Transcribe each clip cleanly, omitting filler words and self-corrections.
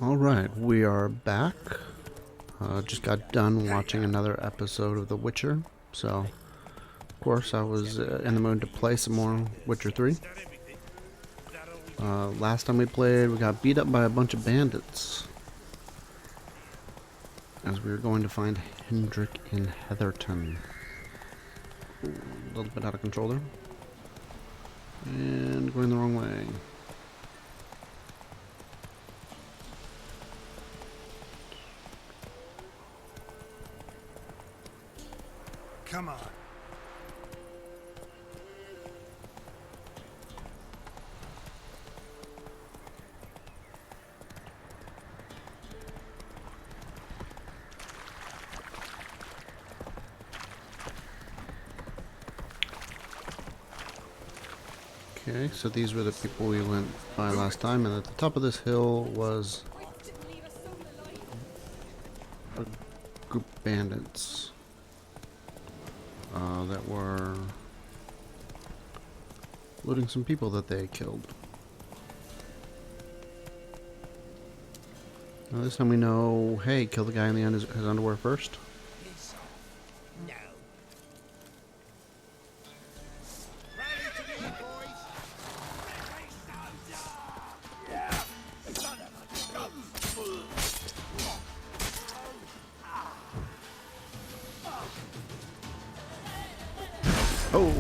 Alright, we are back. Just got done watching another episode of The Witcher. So, of course, I was in the mood to play some more Witcher 3. Last time we played, we got beat up by a bunch of bandits. As we were going to find Hendrik in Heatherton. Ooh, a little bit out of control there. And going the wrong way. Come on. Okay, so these were the people we went by last time, and at the top of this hill was a group of bandits that were looting some people that they killed. Now this time we know, hey, kill the guy in his underwear first. No. Rally together, boys. Oh!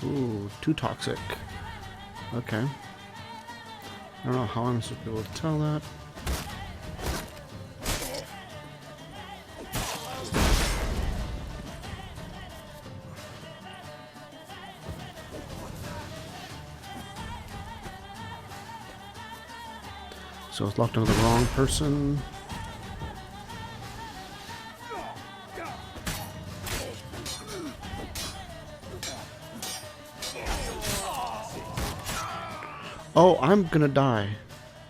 Ooh, too toxic. Okay. I don't know how I'm supposed to be able to tell that. So it's locked onto the wrong person. Oh, I'm gonna die.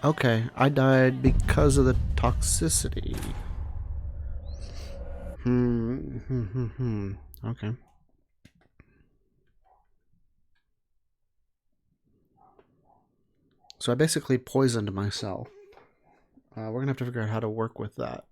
Okay, I died because of the toxicity. Okay. So I basically poisoned myself. We're gonna have to figure out how to work with that.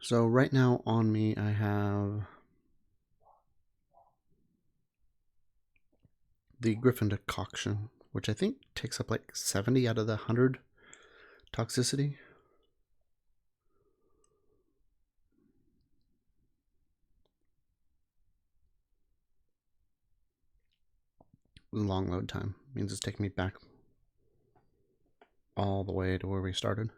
So right now on me I have the Griffin decoction, which I think takes up like 70 out of the 100 toxicity. Long load time means it's taking me back all the way to where we started.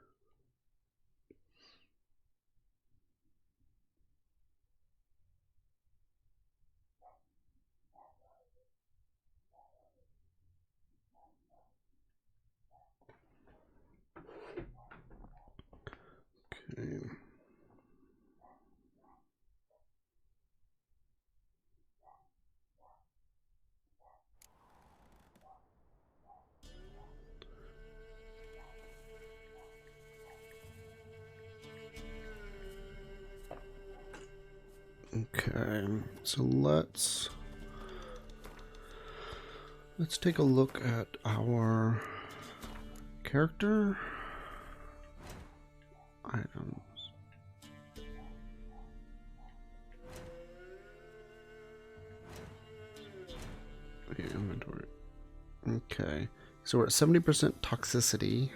Okay. Okay, so let's Let's take a look at our character items. Okay, inventory. Okay, so we're at 70% toxicity.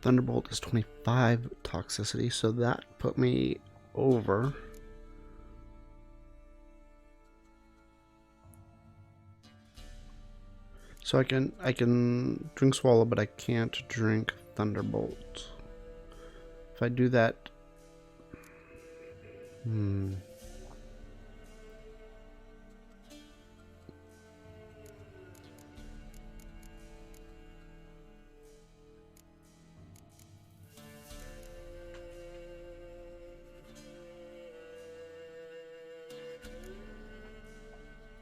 Thunderbolt is 25 toxicity, so that put me over. So I can drink Swallow, but I can't drink Thunderbolt. If I do that,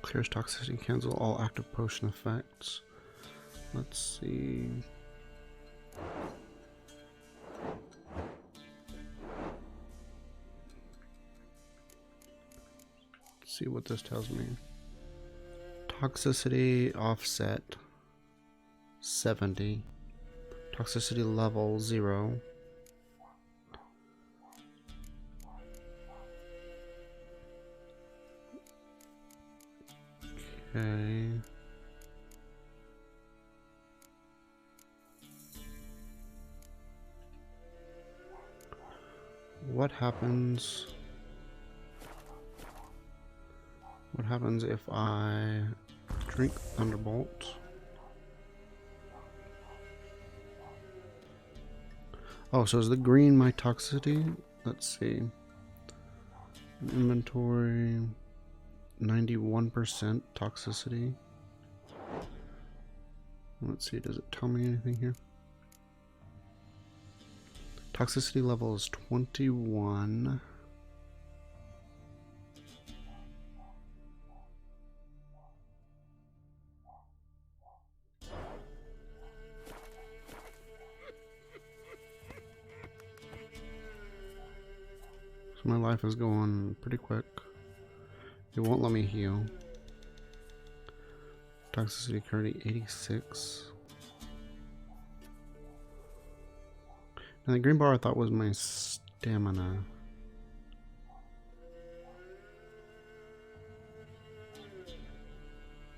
clears toxicity, cancel all active potion effects. Let's see. Let's see what this tells me. Toxicity offset 70. Toxicity level 0. Okay. What happens? What happens if I drink Thunderbolt? Oh, so is the green my toxicity? Let's see. Inventory 91% toxicity. Let's see, does it tell me anything here? Toxicity level is 21. So my life is going pretty quick. It won't let me heal. Toxicity currently 86. And the green bar I thought was my stamina.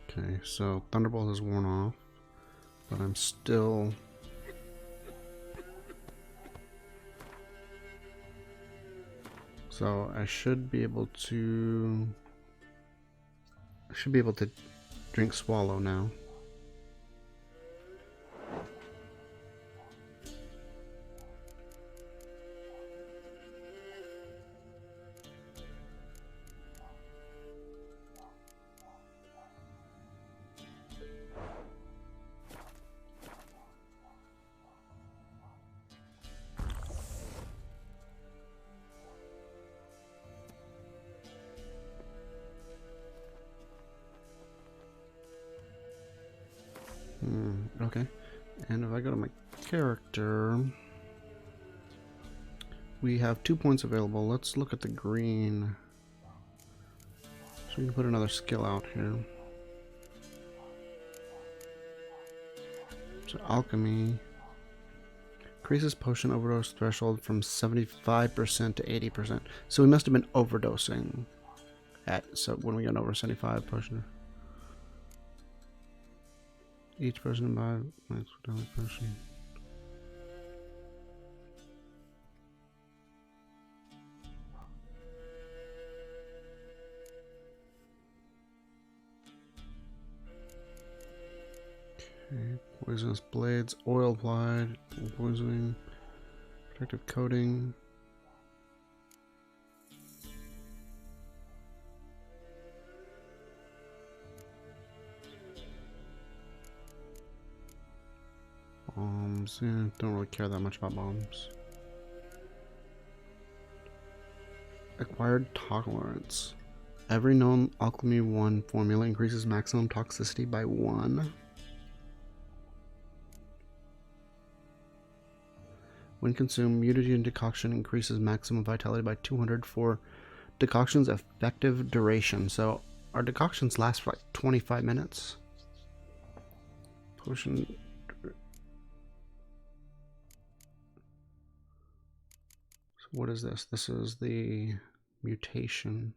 Okay, so Thunderbolt has worn off, but I'm still... So I should be able to... drink Swallow now. Okay, and if I go to my character, we have 2 points available. Let's look at the green. So we can put another skill out here. So Alchemy increases potion overdose threshold from 75% to 80%. So we must have been overdosing when we got over 75 potion. Each person buys daily potion. Okay, poisonous blades, oil applied, poisoning, protective coating. Bombs, yeah, don't really care that much about bombs. Acquired tolerance. Every known Alchemy 1 formula increases maximum toxicity by 1. When consumed, mutagen decoction increases maximum vitality by 200 for decoction's effective duration. So our decoctions last for like 25 minutes. Potion. So what is this? This is the mutation.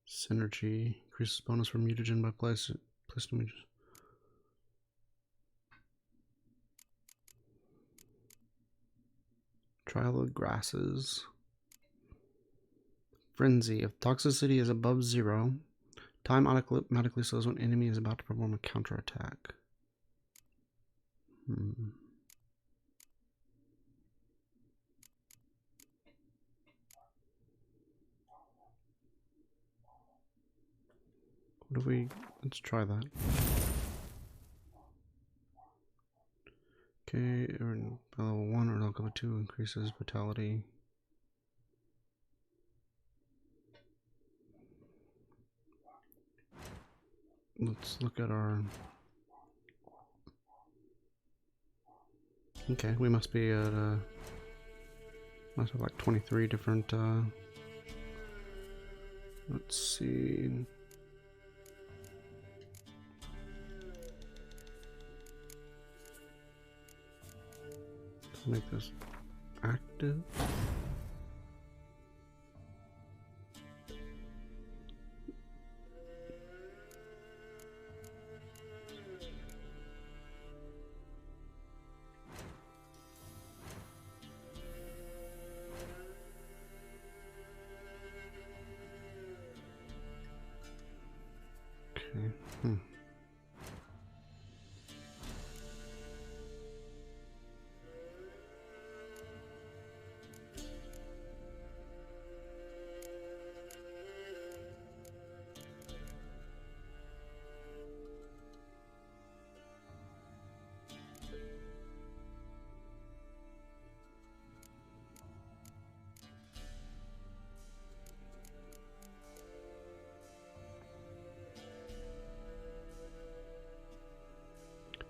Synergy increases bonus for mutagen by place mutagen. Trial of grasses. Frenzy. If toxicity is above 0, time automatically slows when enemy is about to perform a counterattack. What do we... Let's try that. Okay, level 1 or level 2 increases vitality. Let's look at our... Okay, we must be at must have like 23 different let's see. Let's make this active. Okay.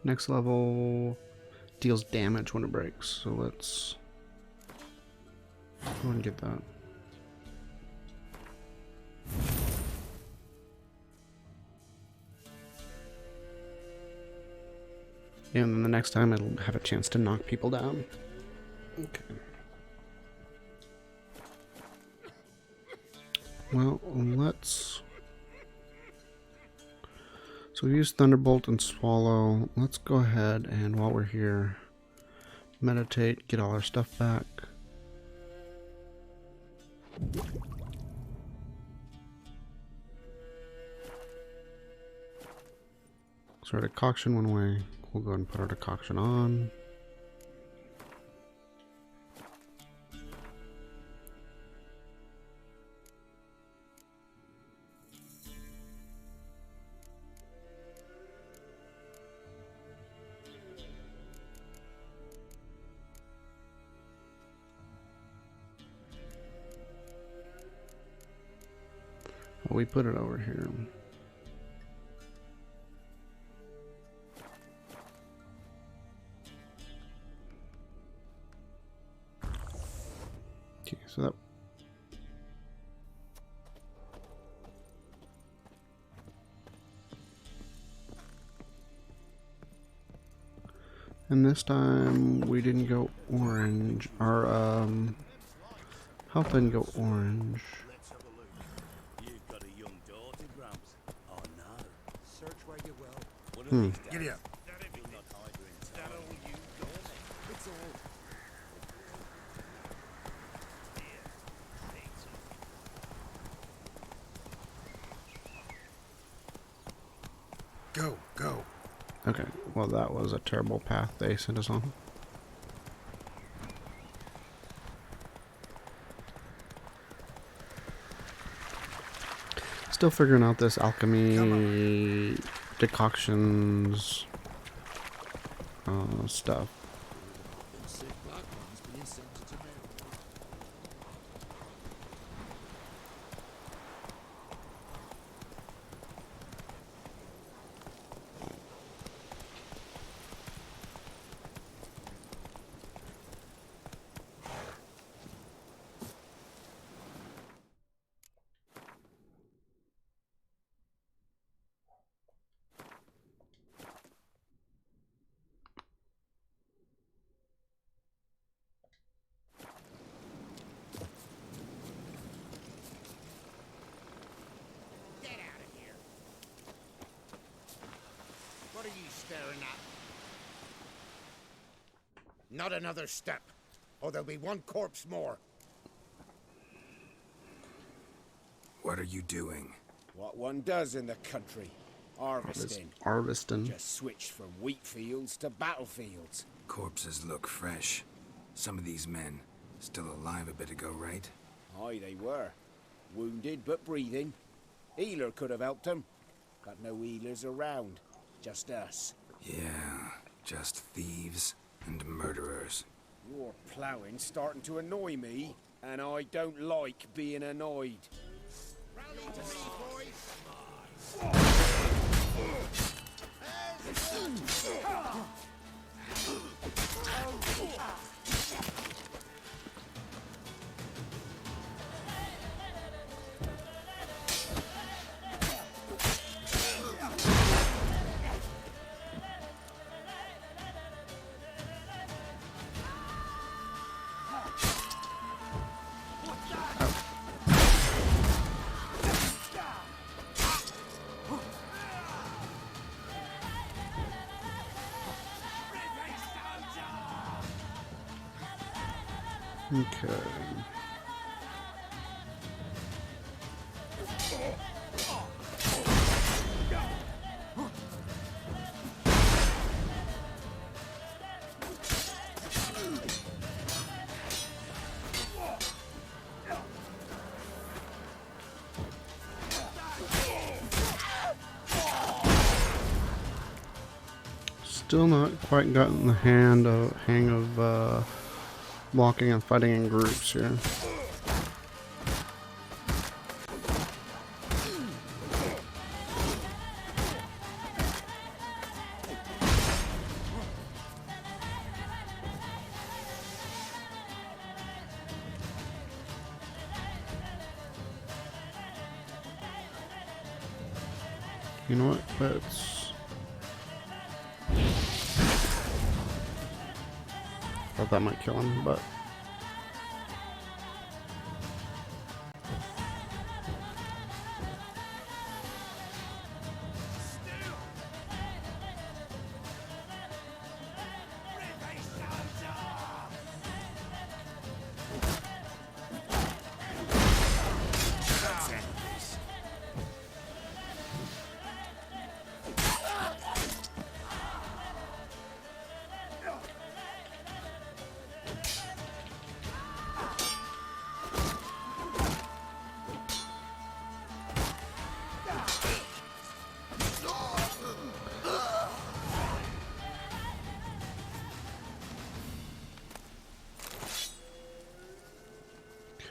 Next level deals damage when it breaks, so let's go and get that. And then the next time it'll have a chance to knock people down. Okay. Well, let's... So we use Thunderbolt and Swallow. Let's go ahead and while we're here, meditate, get all our stuff back. So our decoction went away. We'll go ahead and put our decoction on. We put it over here. Okay, so that... And this time we didn't go orange. Our health didn't go orange. Giddy up. Go, go. Okay, well that was a terrible path they sent us on. Still figuring out this alchemy decoctions stuff. Get out of here. What are you staring at? Not another step, or there'll be one corpse more. What are you doing? What one does in the country. This Harvesting. harvesting. Just switched from wheat fields to battlefields. Corpses look fresh. Some of these men still alive a bit ago, right? Aye, they were. Wounded but breathing. Healer could have helped them. Got no healers around. Just us. Yeah, just thieves and murderers. Your ploughing's starting to annoy me, and I don't like being annoyed. Rally to me, boys. Okay. Still not quite gotten the hang of walking and fighting in groups here. You know what? Let's. Thought that might kill him, but.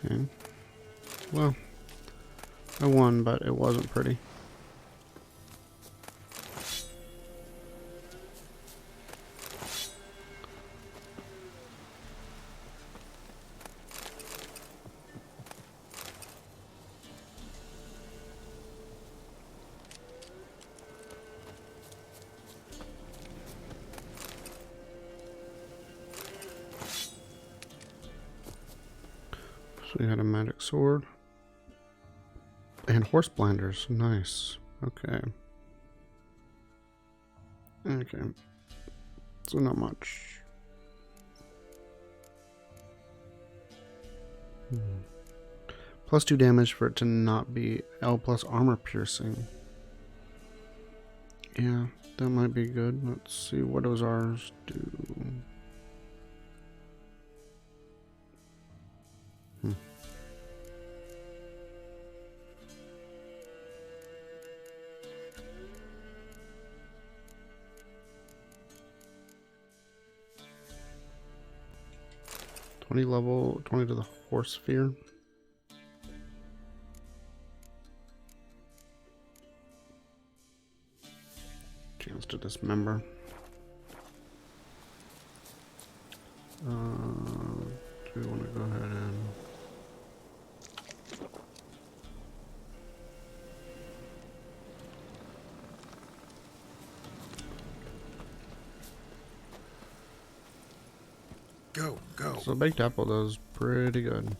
Okay. Well, I won, but it wasn't pretty. So we had a magic sword. And horse blinders. Nice. Okay. Okay. So not much. Plus 2 damage for it to not be L plus armor piercing. Yeah, that might be good. Let's see, what does ours do? 20 to the horse sphere. Chance to dismember. Do we want to go ahead and... Go. So baked apple does pretty good.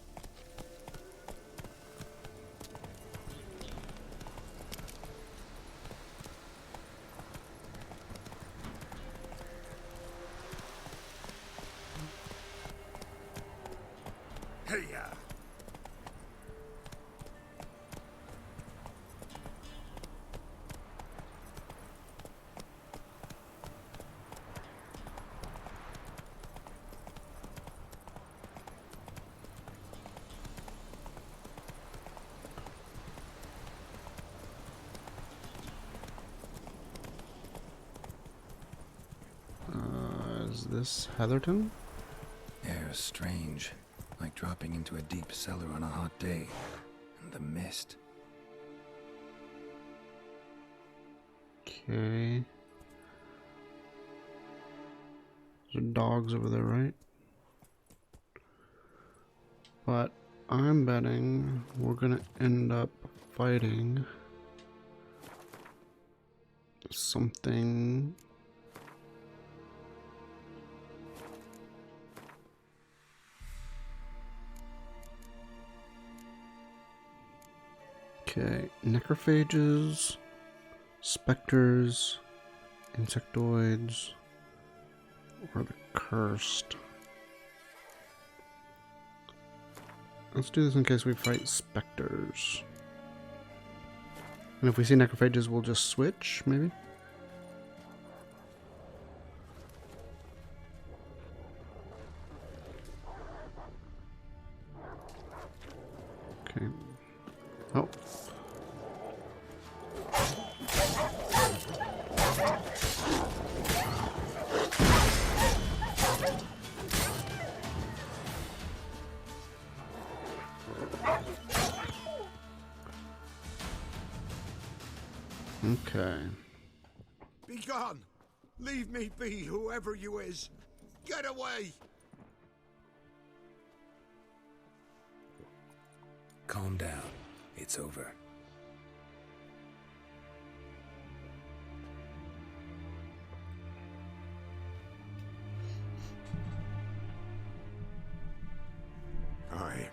Hey-ya. Is this Heatherton? Air strange, like dropping into a deep cellar on a hot day. And the mist. Okay. There's dogs over there, right? But I'm betting we're gonna end up fighting something. Okay, necrophages, specters, insectoids, or the cursed. Let's do this in case we fight specters. And if we see necrophages, we'll just switch, maybe? Okay. Oh. Okay. Be gone! Leave me be, whoever you is! Get away! Calm down. It's over. Aye,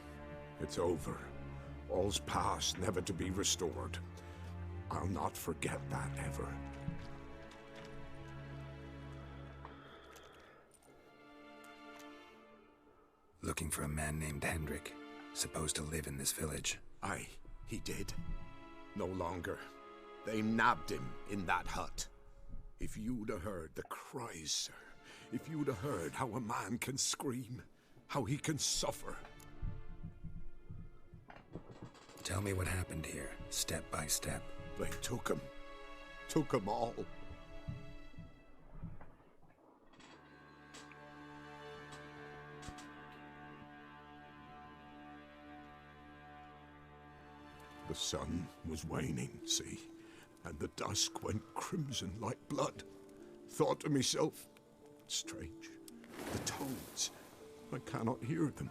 it's over. All's past, never to be restored. I'll not forget that ever. Looking for a man named Hendrik, supposed to live in this village. Aye, he did. No longer. They nabbed him in that hut. If you'd have heard the cries, sir. If you'd have heard how a man can scream, how he can suffer. Tell me what happened here, step by step. They took him. Took him all. The sun was waning, see, and the dusk went crimson like blood. Thought to myself, strange, the toads, I cannot hear them.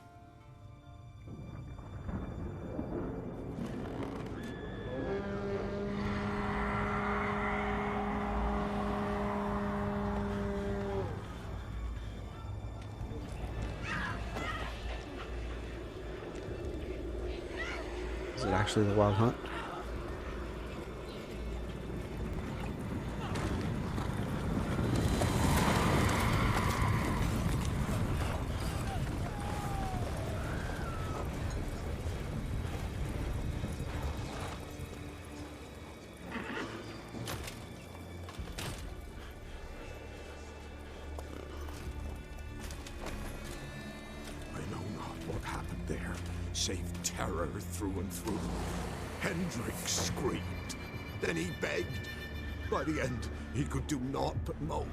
Is it actually the Wild Hunt? I know not what happened there, save terror through and through. Hendrik screamed. Then he begged. By the end, he could do naught but moan.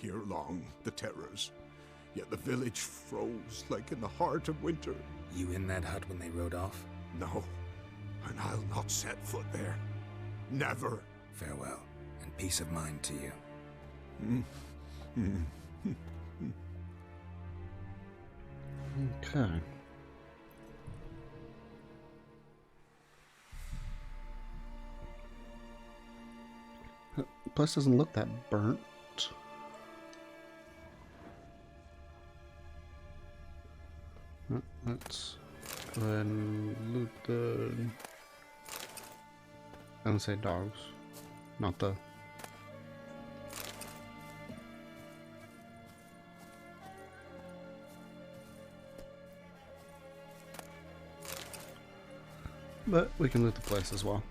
hear long the terrors, yet the village froze like in the heart of winter. You in that hut when they rode off? No, and I'll not set foot there. Never. Farewell, and peace of mind to you. Okay. The place doesn't look that burnt. Let's go ahead and loot the... I don't say dogs, not the... But we can loot the place as well.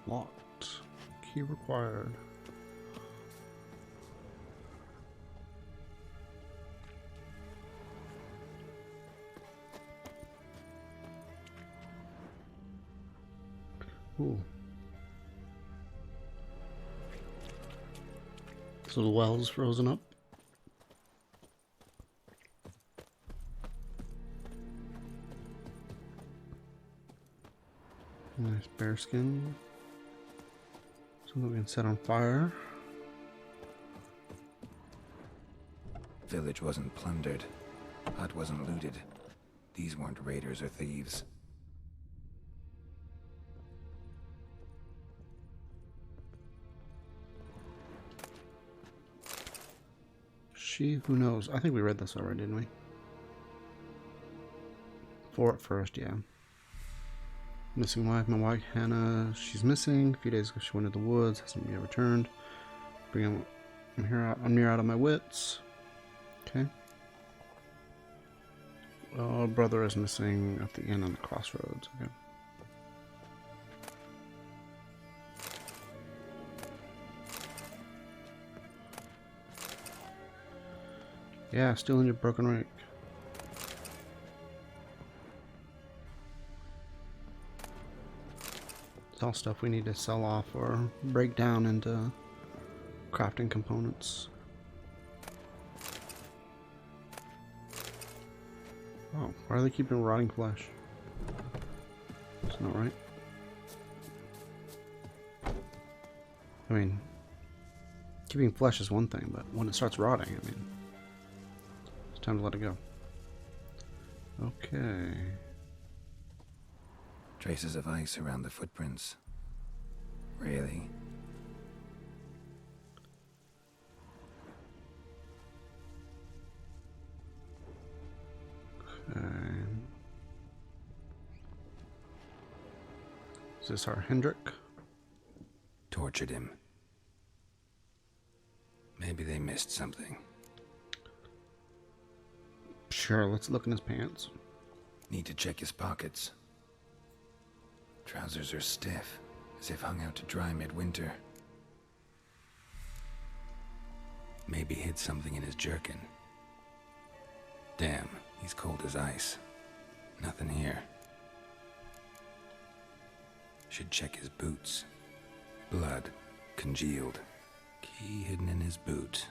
Locked. Key required. Ooh. So the well's frozen up. Nice bear skin. Something we can set on fire. Village wasn't plundered. Hut wasn't looted. These weren't raiders or thieves. She who knows. I think we read this already, didn't we? 4 at first, yeah. Missing wife, my wife Hannah. She's missing. A few days ago she went into the woods, hasn't yet returned. I'm near out of my wits. Okay. Well, brother is missing at the inn on the crossroads. Okay. Yeah, still in your broken rake. It's all stuff we need to sell off or break down into crafting components. Oh, why are they keeping rotting flesh? That's not right. I mean, keeping flesh is one thing, but when it starts rotting, I mean, it's time to let it go. Okay. Traces of ice around the footprints. Really? Okay. Is this our Hendrik? Tortured him. Maybe they missed something. Sure, let's look in his pants. Need to check his pockets. Trousers are stiff, as if hung out to dry midwinter. Maybe hid something in his jerkin. Damn, he's cold as ice. Nothing here. Should check his boots. Blood, congealed. Key hidden in his boot.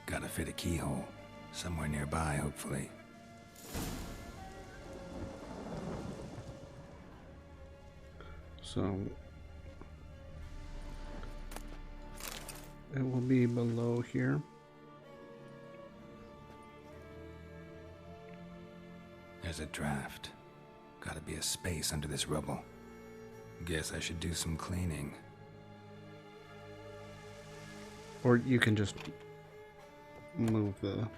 Gotta fit a keyhole. Somewhere nearby, hopefully. So it will be below here. There's a draft. Gotta be a space under this rubble. Guess I should do some cleaning. Or you can just move the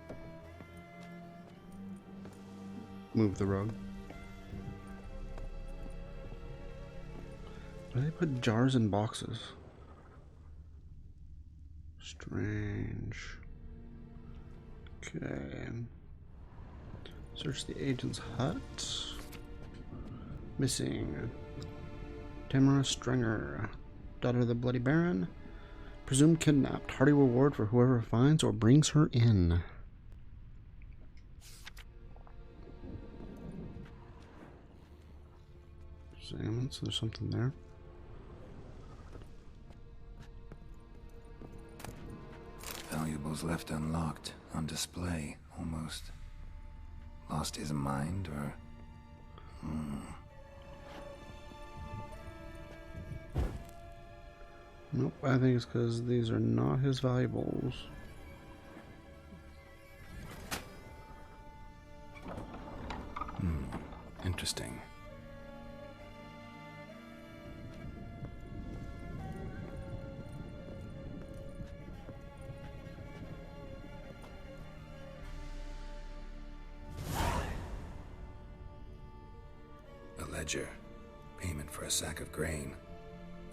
rug. Why do they put jars in boxes? Strange. Okay. Search the agent's hut. Missing. Tamara Stringer, daughter of the Bloody Baron. Presumed kidnapped. Hearty reward for whoever finds or brings her in. Examine, so there's something there. Valuables left unlocked, on display, almost. Lost his mind, or... Nope, I think it's because these are not his valuables. Interesting. A ledger. Payment for a sack of grain.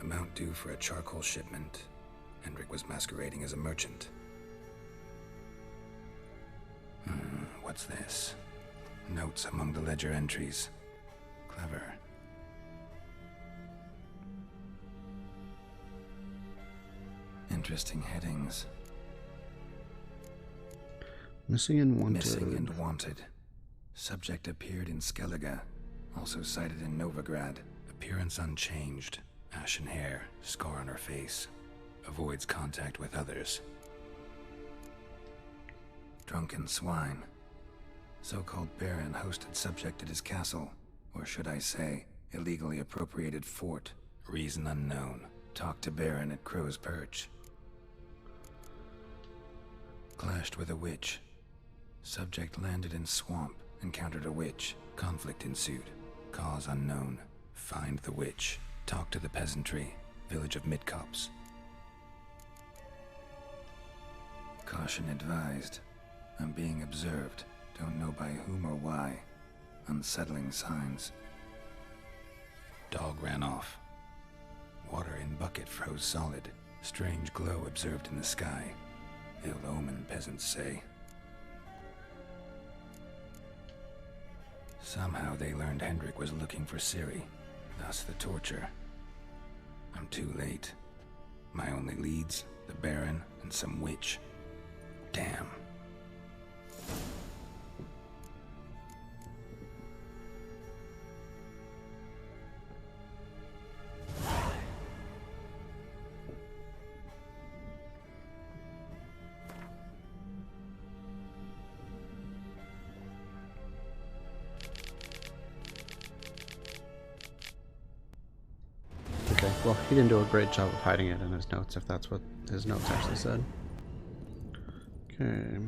Amount due for a charcoal shipment. Hendrik was masquerading as a merchant. What's this? Notes among the ledger entries. Clever. Interesting headings. Missing and wanted. Missing and wanted. Subject appeared in Skellige. Also sighted in Novigrad. Appearance unchanged. Ashen hair. Scar on her face. Avoids contact with others. Drunken swine. So-called Baron hosted subject at his castle. Or should I say, illegally appropriated fort. Reason unknown. Talked to Baron at Crow's Perch. Clashed with a witch. Subject landed in swamp. Encountered a witch. Conflict ensued. Cause unknown. Find the witch. Talk to the peasantry. Village of Midcopse. Caution advised. I'm being observed. Don't know by whom or why. Unsettling signs. Dog ran off. Water in bucket froze solid. Strange glow observed in the sky. Ill omen, peasants say. Somehow they learned Hendrik was looking for Ciri. Thus the torture. I'm too late. My only leads, the Baron and some witch. Damn. Okay, well, he didn't do a great job of hiding it in his notes, if that's what his notes actually said. Okay.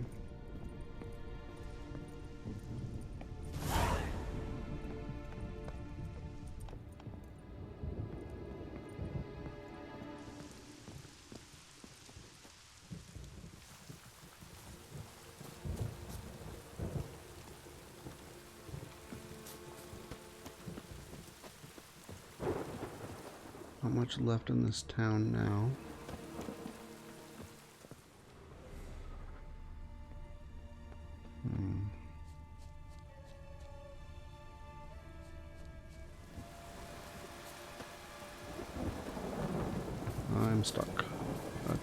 Not much left in this town now. I'm stuck. Okay.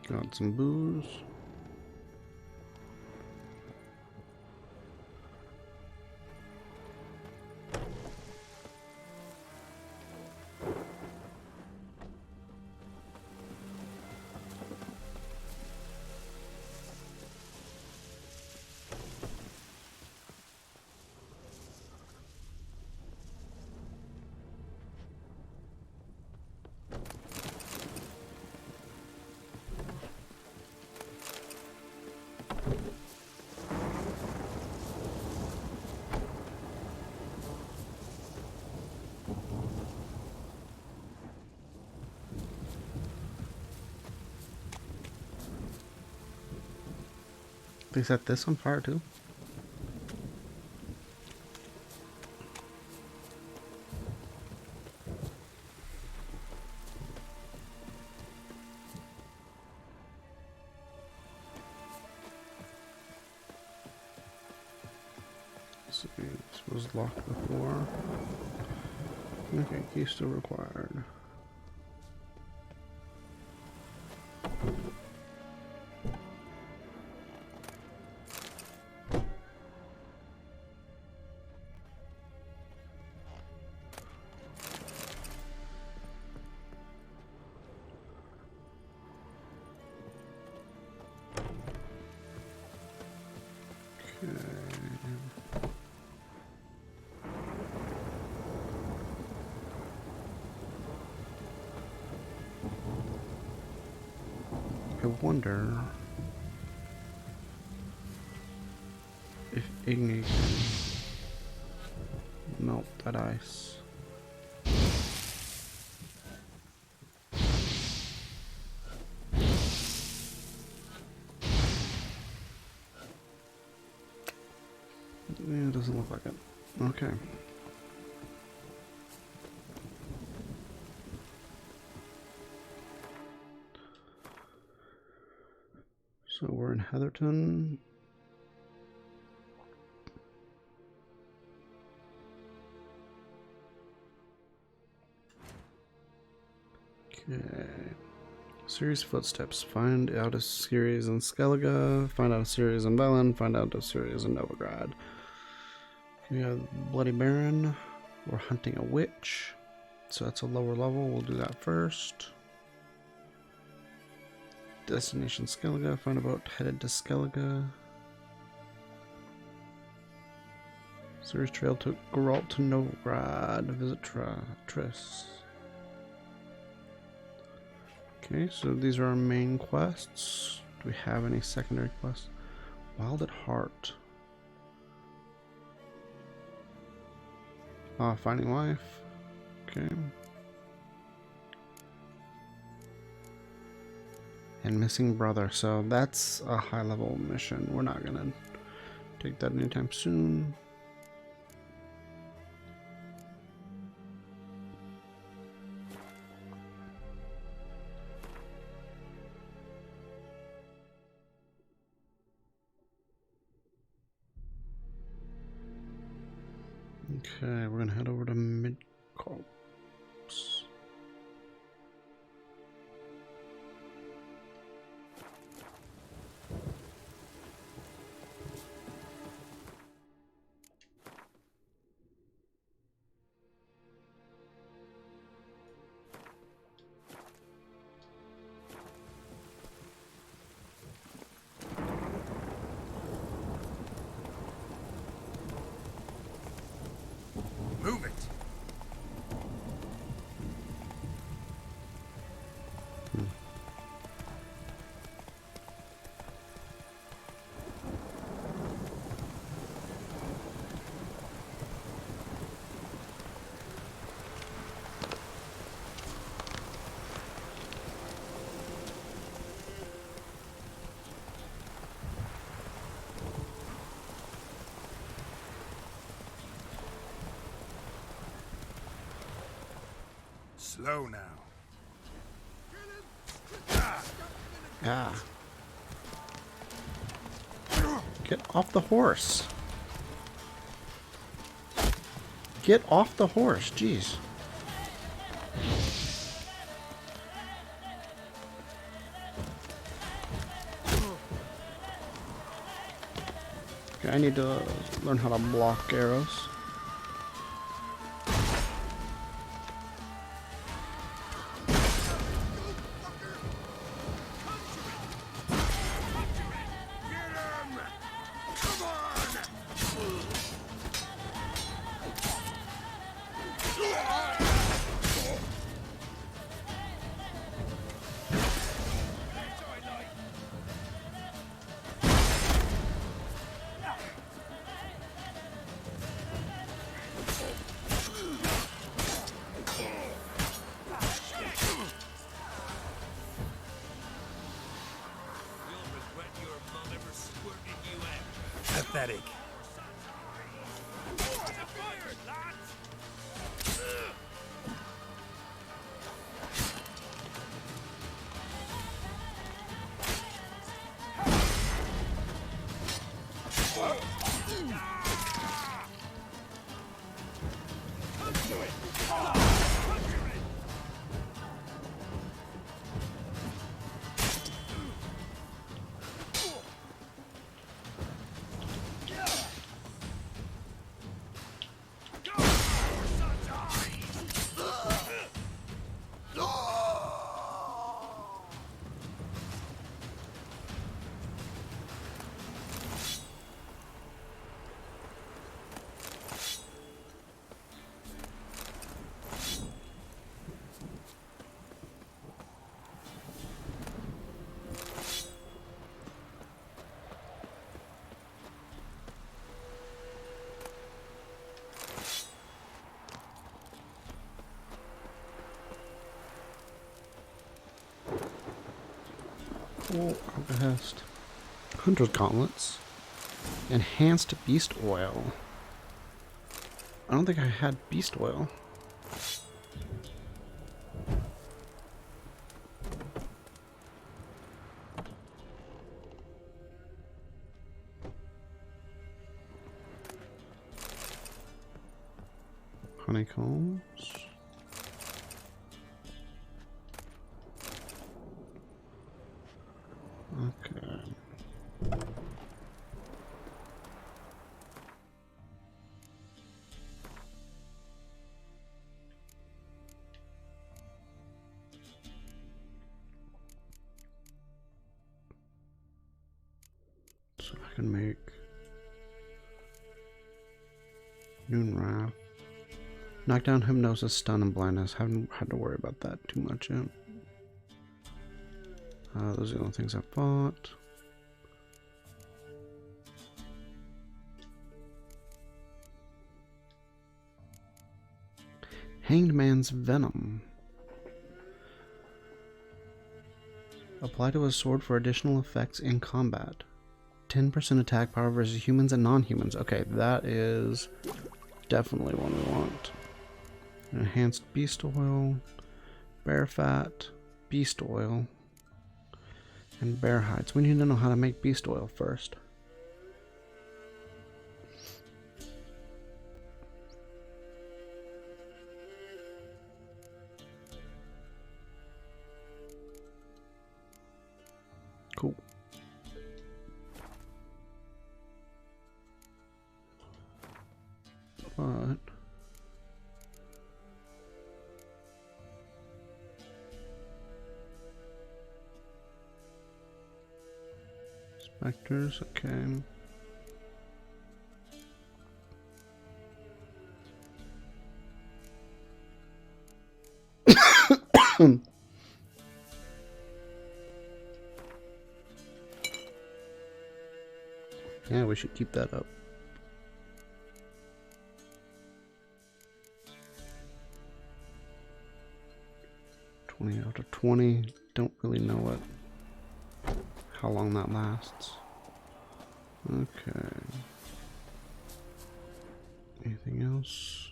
Got some booze. They set this on fire too? see, this was locked before. Okay, key still required. I wonder if Igni can melt that ice. Yeah, it doesn't look like it. Okay. So we're in Heatherton. Okay. Series footsteps. Find out a series in Skellige. Find out a series in Velen. Find out a series in Novigrad. We have Bloody Baron. We're hunting a witch. So that's a lower level. We'll do that first. Destination Skellige. Find a boat headed to Skellige. Series trail to Geralt to Novigrad. Visit Triss. Okay, so these are our main quests. Do we have any secondary quests? Wild at Heart. Finding Life. Okay. And Missing Brother. So that's a high level mission. We're not gonna take that anytime soon. Okay, we're gonna head over to Midcorps. Move it! Slow now. Ah. Get off the horse. Get off the horse, jeez. Okay, I need to learn how to block arrows. Pathetic. Oh, Alcahest. Hunter's Gauntlets. Enhanced Beast Oil. I don't think I had Beast Oil. Honeycombs. Okay. So I can make Noon Wrath. Knockdown, Hypnosis, Stun, and Blindness. Haven't had to worry about that too much yet. Those are the only things I bought. Hanged Man's Venom. Apply to a sword for additional effects in combat. 10% attack power versus humans and non-humans. Okay, that is definitely one we want. Enhanced Beast Oil, Bear Fat, Beast Oil, and Bear Hides. We need to know how to make Beast Oil first. Cool. But Spectres, okay. Yeah, we should keep that up. Out of 20. Don't really know how long that lasts. Okay. Anything else?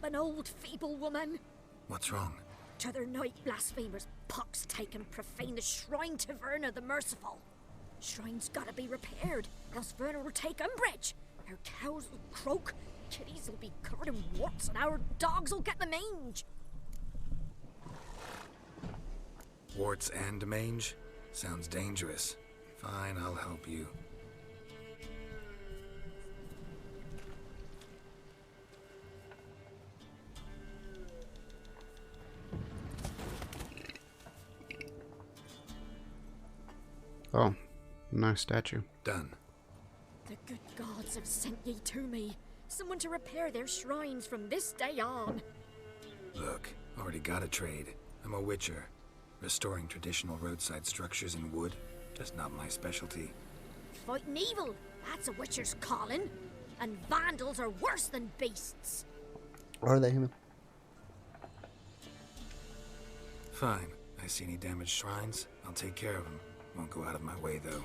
An old feeble woman. What's wrong? T'other night blasphemers pox take and profane the shrine to Verna the Merciful. Shrine's gotta be repaired, else Verna will take umbrage. Our cows will croak, kitties will be covered in warts, and our dogs will get the mange. Warts and mange? Sounds dangerous. Fine, I'll help you. Oh, nice statue. Done. The good gods have sent ye to me. Someone to repair their shrines from this day on. Look, already got a trade. I'm a witcher. Restoring traditional roadside structures in wood, just not my specialty. Fighting evil, that's a witcher's calling. And vandals are worse than beasts. Are they human? Fine. I see any damaged shrines, I'll take care of them. Won't go out of my way, though.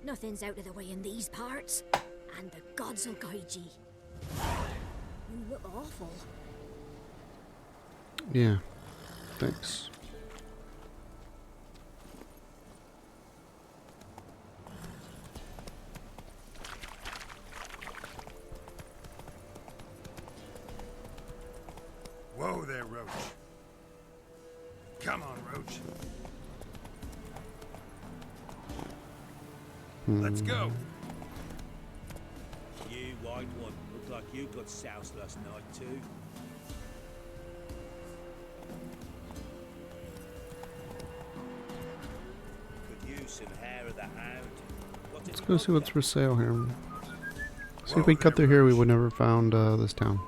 Nothing's out of the way in these parts, and the gods will guide ye. You look awful. Yeah, thanks. Whoa there, Roach. Come on, Roach. Let's go. You white one, look like you got soused last night too. Could use some hair of the hound. What Let's go see what's for sale here. See if we cut through here, we would never found this town.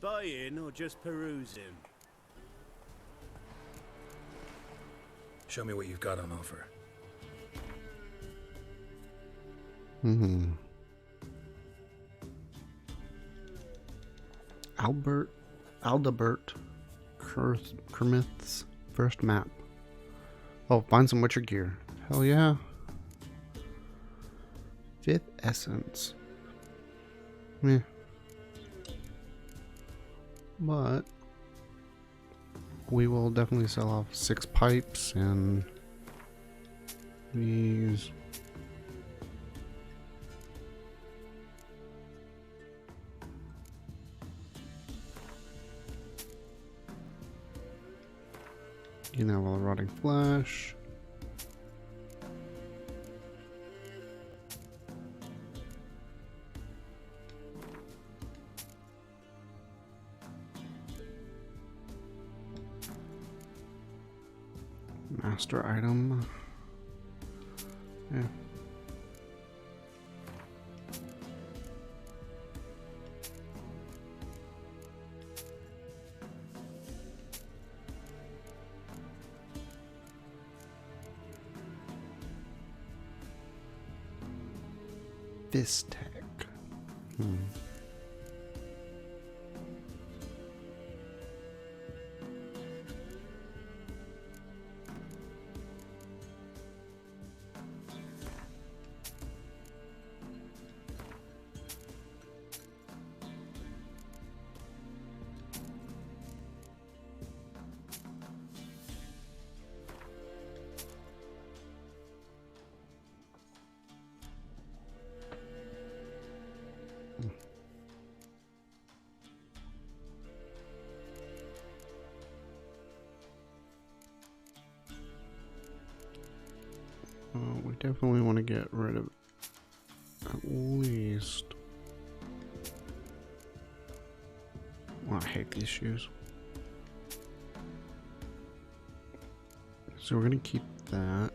Buying or just perusing? Show me what you've got on offer. Aldebert Kermith's first map. Oh, find some Witcher gear. Hell yeah. Fifth essence. Meh. But we will definitely sell off 6 pipes and these. You can have all the rotting flesh. Master item. Yeah. This tech. We definitely want to get rid of at least. Oh, I hate these shoes. So we're going to keep that.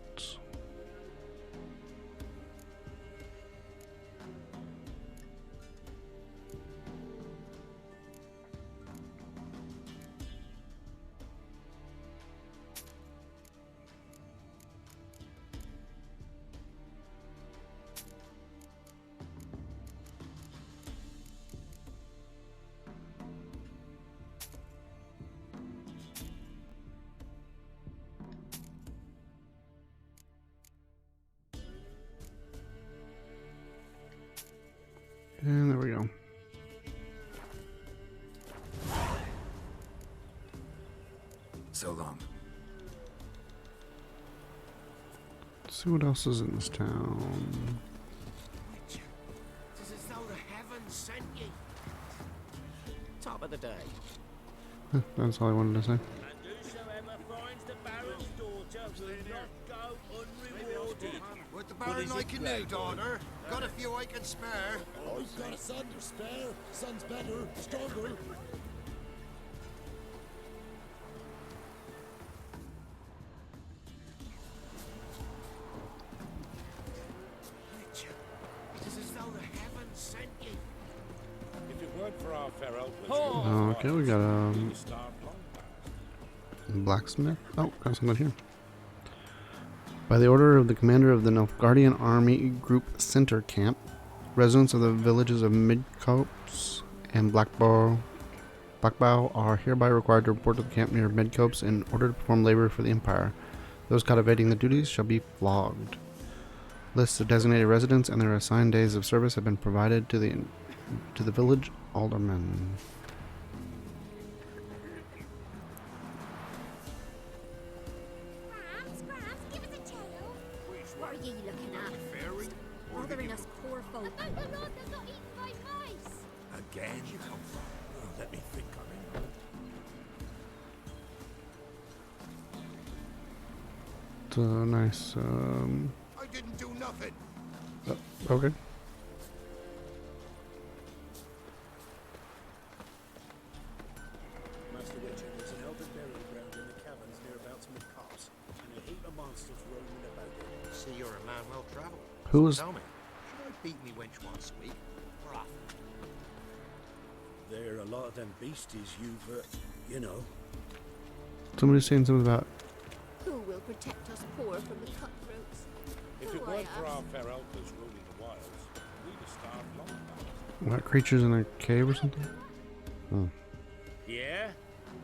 And there we go. So long. Let's see what else is in this town. It's as though the heavens sent you. Top of the day. That's all I wanted to say. And whosoever finds the Baron's daughter will not go unrewarded. What the Baron like you now, daughter? Got a few I can spare. I've got a son to spare. Son's better, stronger. It is as though the heavens sent you. If it weren't for our feral Okay, we got a blacksmith. Oh, got something here. By the order of the commander of the Nilfgaardian Army Group Center Camp, residents of the villages of Midcopse and Blackbow are hereby required to report to the camp near Midcopse in order to perform labor for the Empire. Those caught evading the duties shall be flogged. Lists of designated residents and their assigned days of service have been provided to the village aldermen. Scraps, give us a tail. What are ye looking at? Fairy? Bothering us poor folk. About the road that got eaten by mice. Again? You come from? Let me think on it. nice. I didn't do nothing. Okay. Master Witcher, there's an elven burial ground in the caverns nearabouts with cops, and a heap of monsters roaming about it. See, you're a man well travelled. Who was? Tell me, should I beat me wench once a week? Or often? There are a lot of them beasties you've, you know. Somebody's saying something about Who will protect us poor from the cutthroats? If Who, it I weren't for our ask? fair elders ruling the wilds, we'd have starved long ago. what, creatures in a cave or something. Oh. Yeah?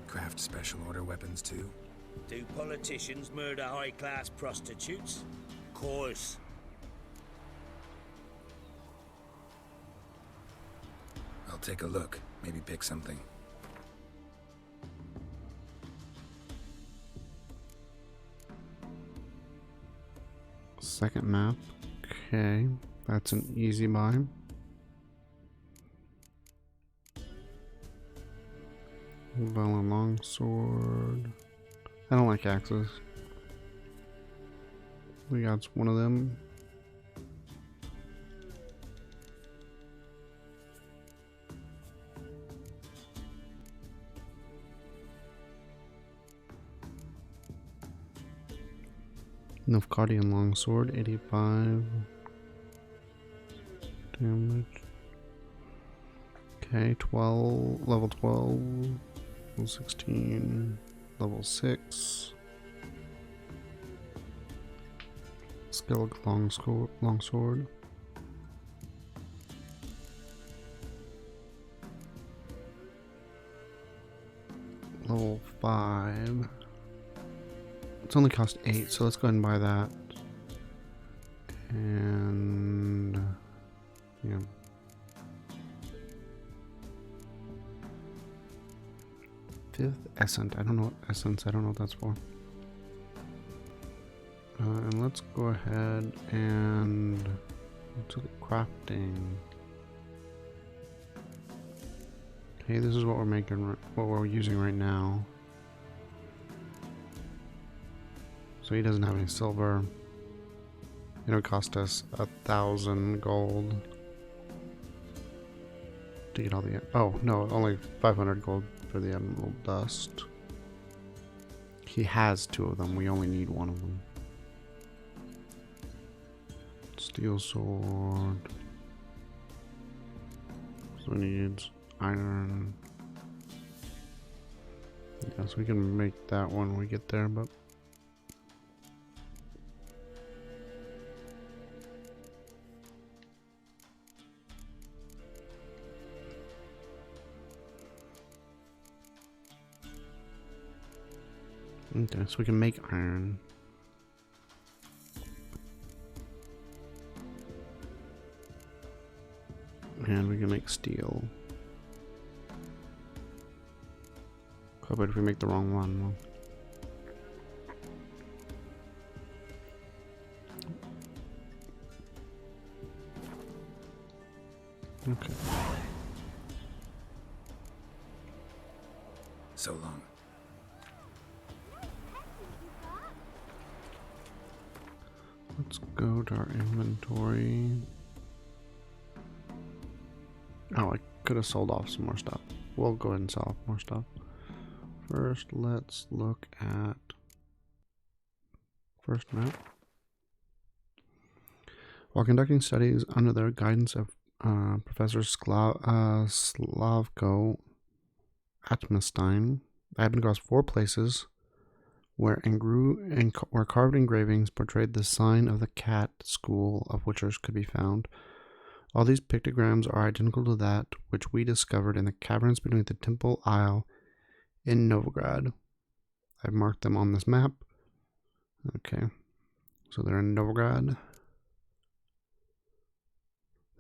Craft special order weapons too. Do politicians murder high-class prostitutes? Course. I'll take a look. Maybe pick something. Second map. Okay, that's an easy buy. Valor longsword. I don't like axes. We got one of them. Nilfgaardian longsword, 85 damage. Okay, 12, level 12, level 16, level 6. Skellig longsword. Level 5. It's only cost 8, so let's go ahead and buy that. And yeah. Fifth essence. I don't know what essence. I don't know what that's for. And let's go ahead and let's look at crafting. Okay, this is what we're making. What we're using right now. So he doesn't have any silver. It'll cost us 1,000 gold to get all the. Oh no, only 500 gold for the emerald dust. He has 2 of them. We only need 1 of them. Steel sword. So he needs iron. Yes, we can make that when we get there, but. Okay, so we can make iron. And we can make steel. How about if we make the wrong one? Okay. So long. Let's go to our inventory. Oh, I could have sold off some more stuff. We'll go ahead and sell off more stuff. First, let's look at first map. While conducting studies under the guidance of Professor Slavko Atmastein, I have been across 4 places where carved engravings portrayed the sign of the cat school of witchers could be found. All these pictograms are identical to that which we discovered in the caverns beneath the Temple Isle in Novigrad. I've marked them on this map. Okay, so they're in Novigrad.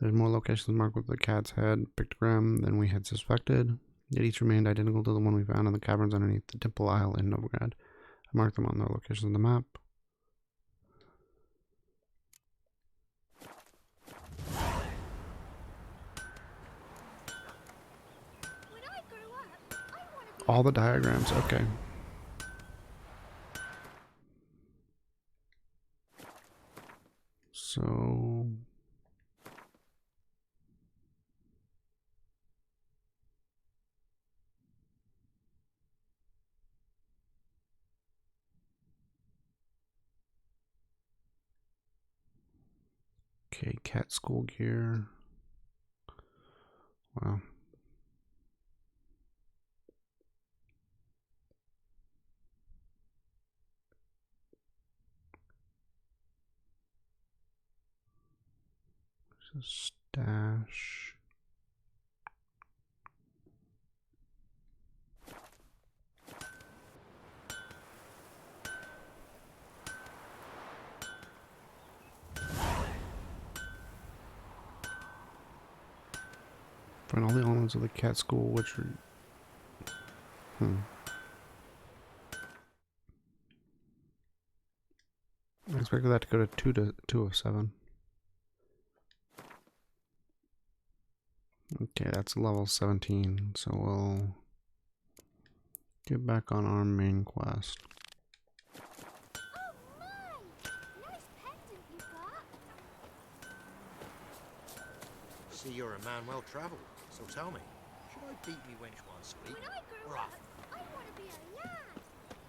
There's more locations marked with the cat's head pictogram than we had suspected, yet each remained identical to the one we found in the caverns underneath the Temple Isle in Novigrad. I marked them on their locations on the map. When I grow up, I want to be All the diagrams, okay. So okay, cat school gear. Wow. There's a stash. Find all the elements of the cat school, which are... I expected that to go to 2 of 7. Okay, that's level 17, so we'll get back on our main quest. Oh my! Nice pendant you got. See, you're a man well travelled, so tell me, should I beat me wench one squeak? When I grow Or up, off? I want to be a lad.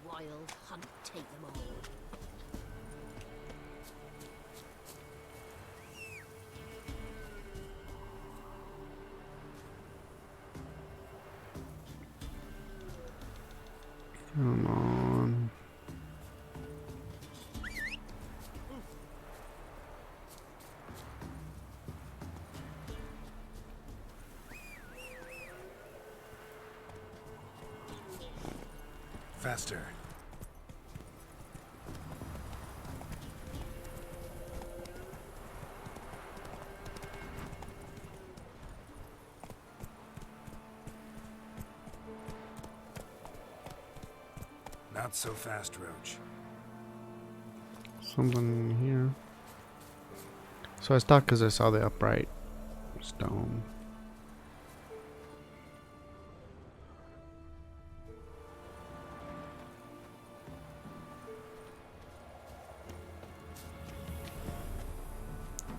Wild hunt, take them all. Come on. Faster. Not so fast, Roach. Something here. So I stopped because I saw the upright stone.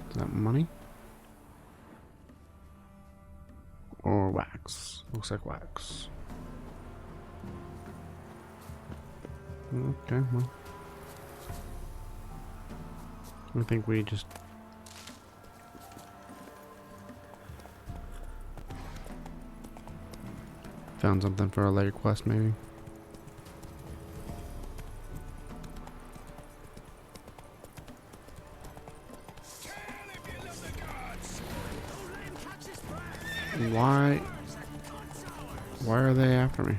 Is that money? Or wax? Looks like wax. Okay, well. I think we just found something for a later quest, maybe. Why are they after me?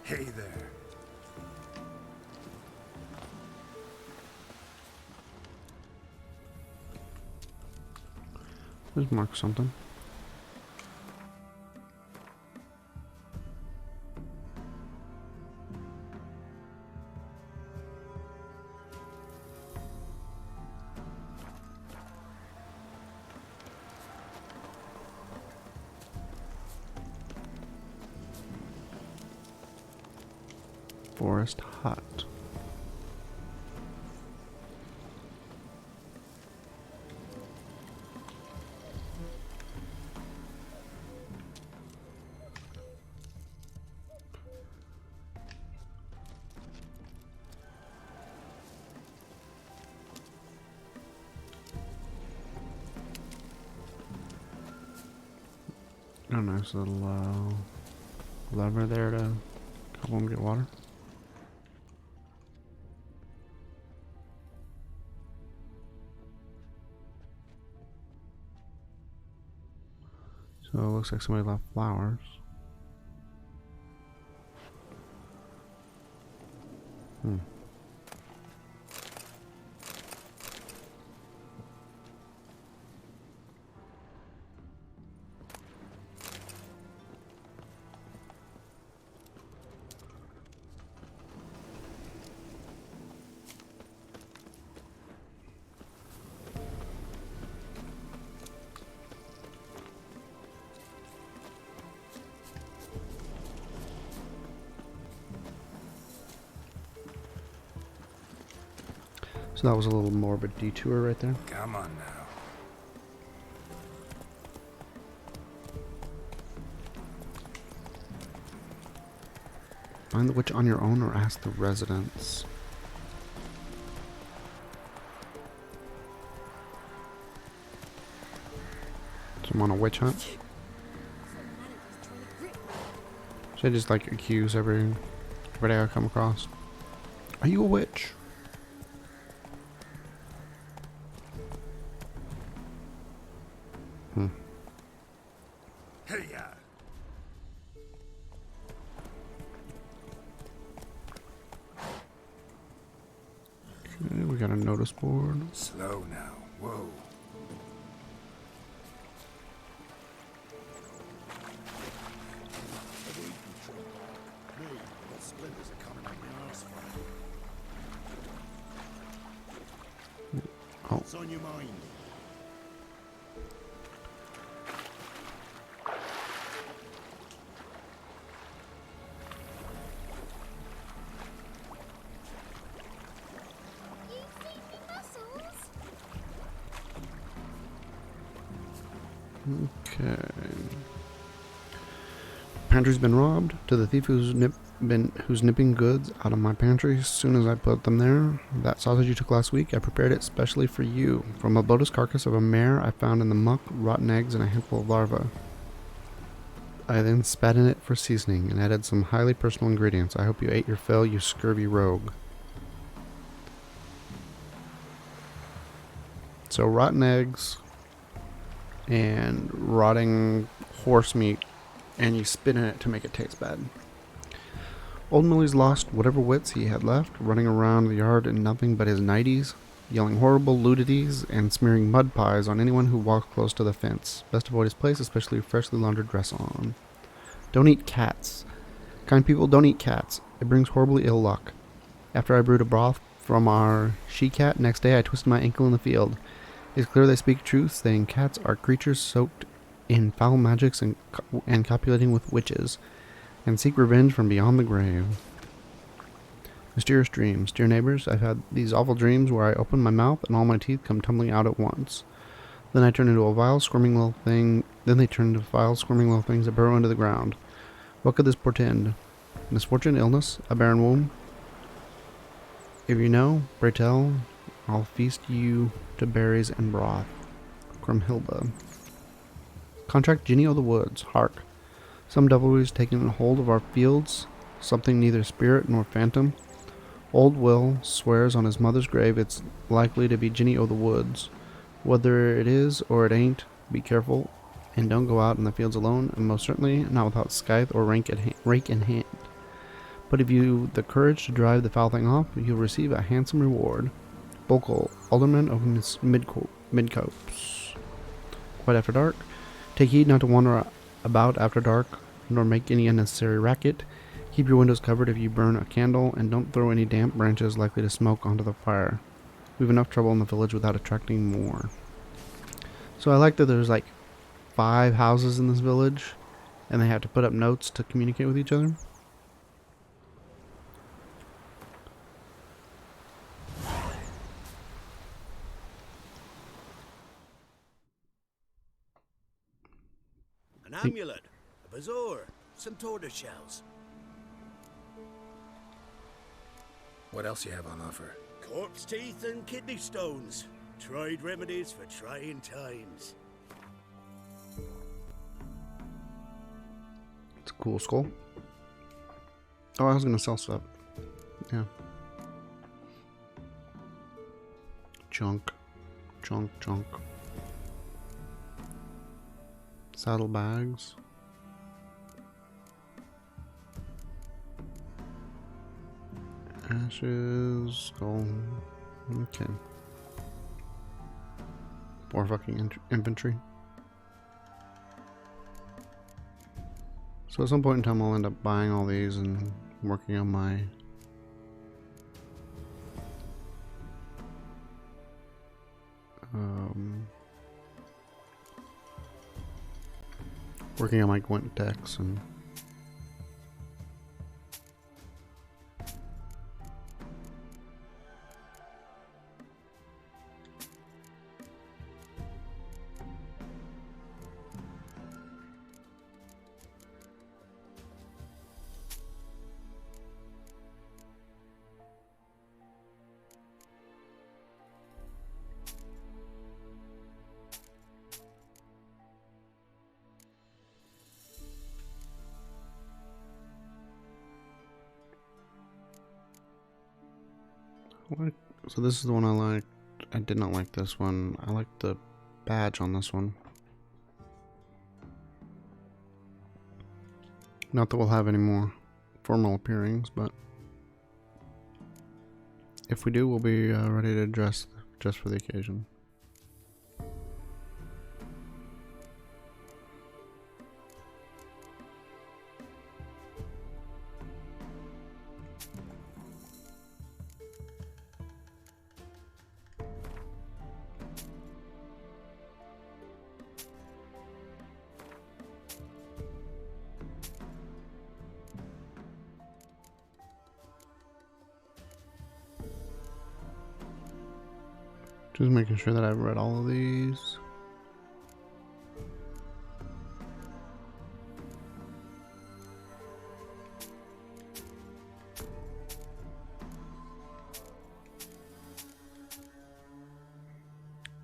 Hey there. Let's mark something. Forest hut. Oh, nice little lever there to help them get water. So it looks like somebody left flowers. So that was a little more of a detour right there. Come on now. Find the witch on your own or ask the residents. So I'm on a witch hunt. Should I just like accuse everybody I come across? Are you a witch? Hey, yeah. Okay, we got a notice board. Slow now. Whoa. The splinters are coming out my arse for it. Oh. What's on your mind? Okay. Pantry's been robbed. To the thief who's nipping goods out of my pantry as soon as I put them there. That sausage you took last week, I prepared it specially for you. From a bloated carcass of a mare I found in the muck, rotten eggs, and a handful of larvae. I then spat in it for seasoning and added some highly personal ingredients. I hope you ate your fill, you scurvy rogue. So rotten eggs and rotting horse meat, and you spit in it to make it taste bad. Old Millie's lost whatever wits he had left, running around the yard in nothing but his nighties, yelling horrible ludities and smearing mud pies on anyone who walks close to the fence. Best avoid his place, especially with freshly laundered dress on. Don't eat cats. Kind people, don't eat cats. It brings horribly ill luck. After I brewed a broth from our she-cat, next day I twisted my ankle in the field. It's clear they speak truth, saying cats are creatures soaked in foul magics and copulating with witches, and seek revenge from beyond the grave. Mysterious dreams. Dear neighbors, I've had these awful dreams where I open my mouth and all my teeth come tumbling out at once. Then I turn into a vile, squirming little thing. Then they turn into vile, squirming little things that burrow into the ground. What could this portend? Misfortune, illness, a barren womb? If you know, pray tell. I'll feast you to berries and broth. Crumhilda. Contract Ginny o' the Woods. Hark. Some devilry's taken hold of our fields. Something neither spirit nor phantom. Old Will swears on his mother's grave it's likely to be Ginny o' the Woods. Whether it is or it ain't, be careful and don't go out in the fields alone, and most certainly not without scythe or rake in hand. But if you the courage to drive the foul thing off, you'll receive a handsome reward. Bokel, Alderman of Midcopes. Quite after dark. Take heed not to wander about after dark, nor make any unnecessary racket. Keep your windows covered if you burn a candle, and don't throw any damp branches likely to smoke onto the fire. We've enough trouble in the village without attracting more. So I like that there's like 5 houses in this village, and they have to put up notes to communicate with each other. An amulet, a bazaar, some tortoise shells. What else you have on offer? Corpse teeth and kidney stones. Tried remedies for trying times. It's a cool skull. Oh, I was gonna sell stuff. Yeah. Junk. Junk. Saddlebags. Ashes. Skull. Okay. More fucking infantry. So at some point in time I'll end up buying all these and working on my Gwent decks and So this is the one I liked. I did not like this one. I like the badge on this one. Not that we'll have any more formal appearings, but if we do, we'll be ready to dress just for the occasion. Just making sure that I've read all of these.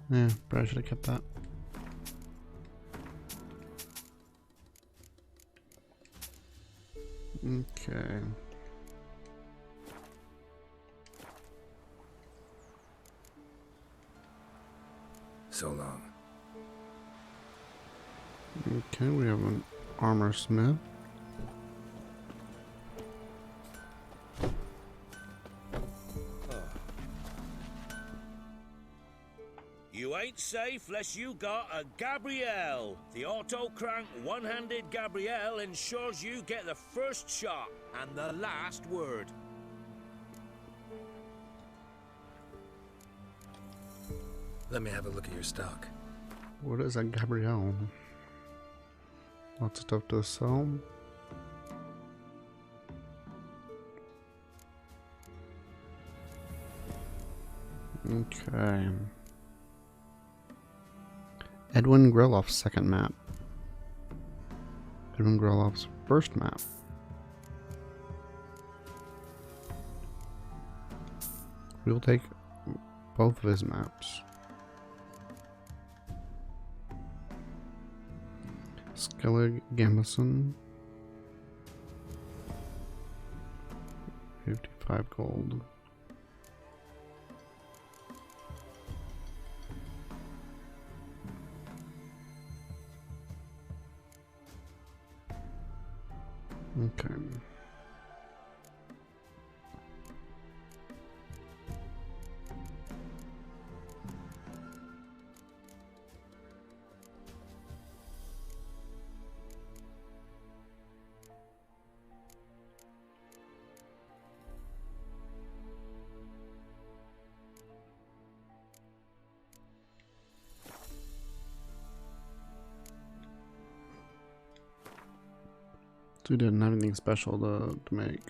Yeah, but I should have kept that. Okay. So long. Okay, we have an armor smith. You ain't safe unless you got a Gabrielle. The auto-crank one-handed Gabrielle ensures you get the first shot and the last word. Let me have a look at your stock. What is a Gabrielle? Lots of stuff to sell. Okay. Edwin Greloff's second map. Edwin Greloff's first map. We'll take both of his maps. Skellig Gambeson. 55 gold. Okay. So we didn't have anything special to make.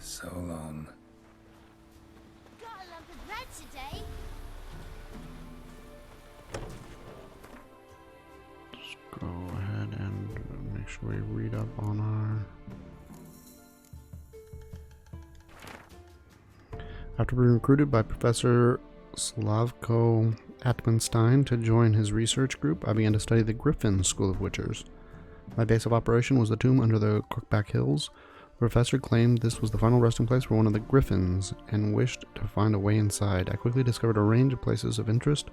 So long. Got a lump of bread today. Just go ahead and make sure we read up on our... After being recruited by Professor Slavko Atmanstein to join his research group, I began to study the Griffin School of Witchers. My base of operation was the tomb under the Crookback Hills. The professor claimed this was the final resting place for one of the Griffins and wished to find a way inside. I quickly discovered a range of places of interest,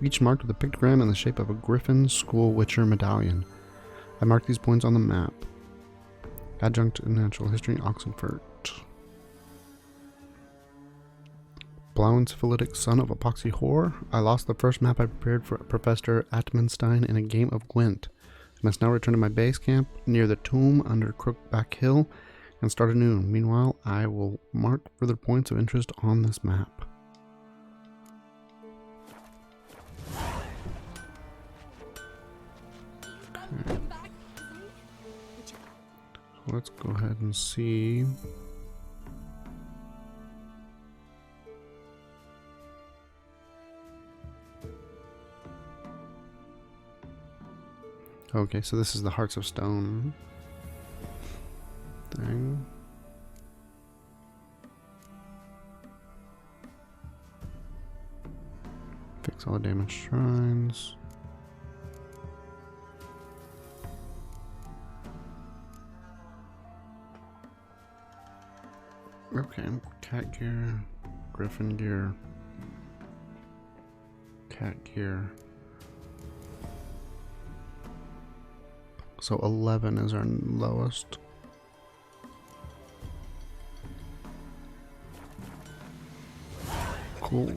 each marked with a pictogram in the shape of a Griffin School Witcher medallion. I marked these points on the map. Adjunct in Natural History, Oxenfurt. Blauensyphilitic son of Epoxy Whore. I lost the first map I prepared for Professor Atmanstein in a game of Gwent. I must now return to my base camp near the tomb under Crookback Hill and start anew. Meanwhile, I will mark further points of interest on this map. Okay. So let's go ahead and see. Okay, so this is the Hearts of Stone thing. Fix all the damaged shrines. Okay, cat gear, griffin gear, cat gear. So 11 is our lowest. Cool.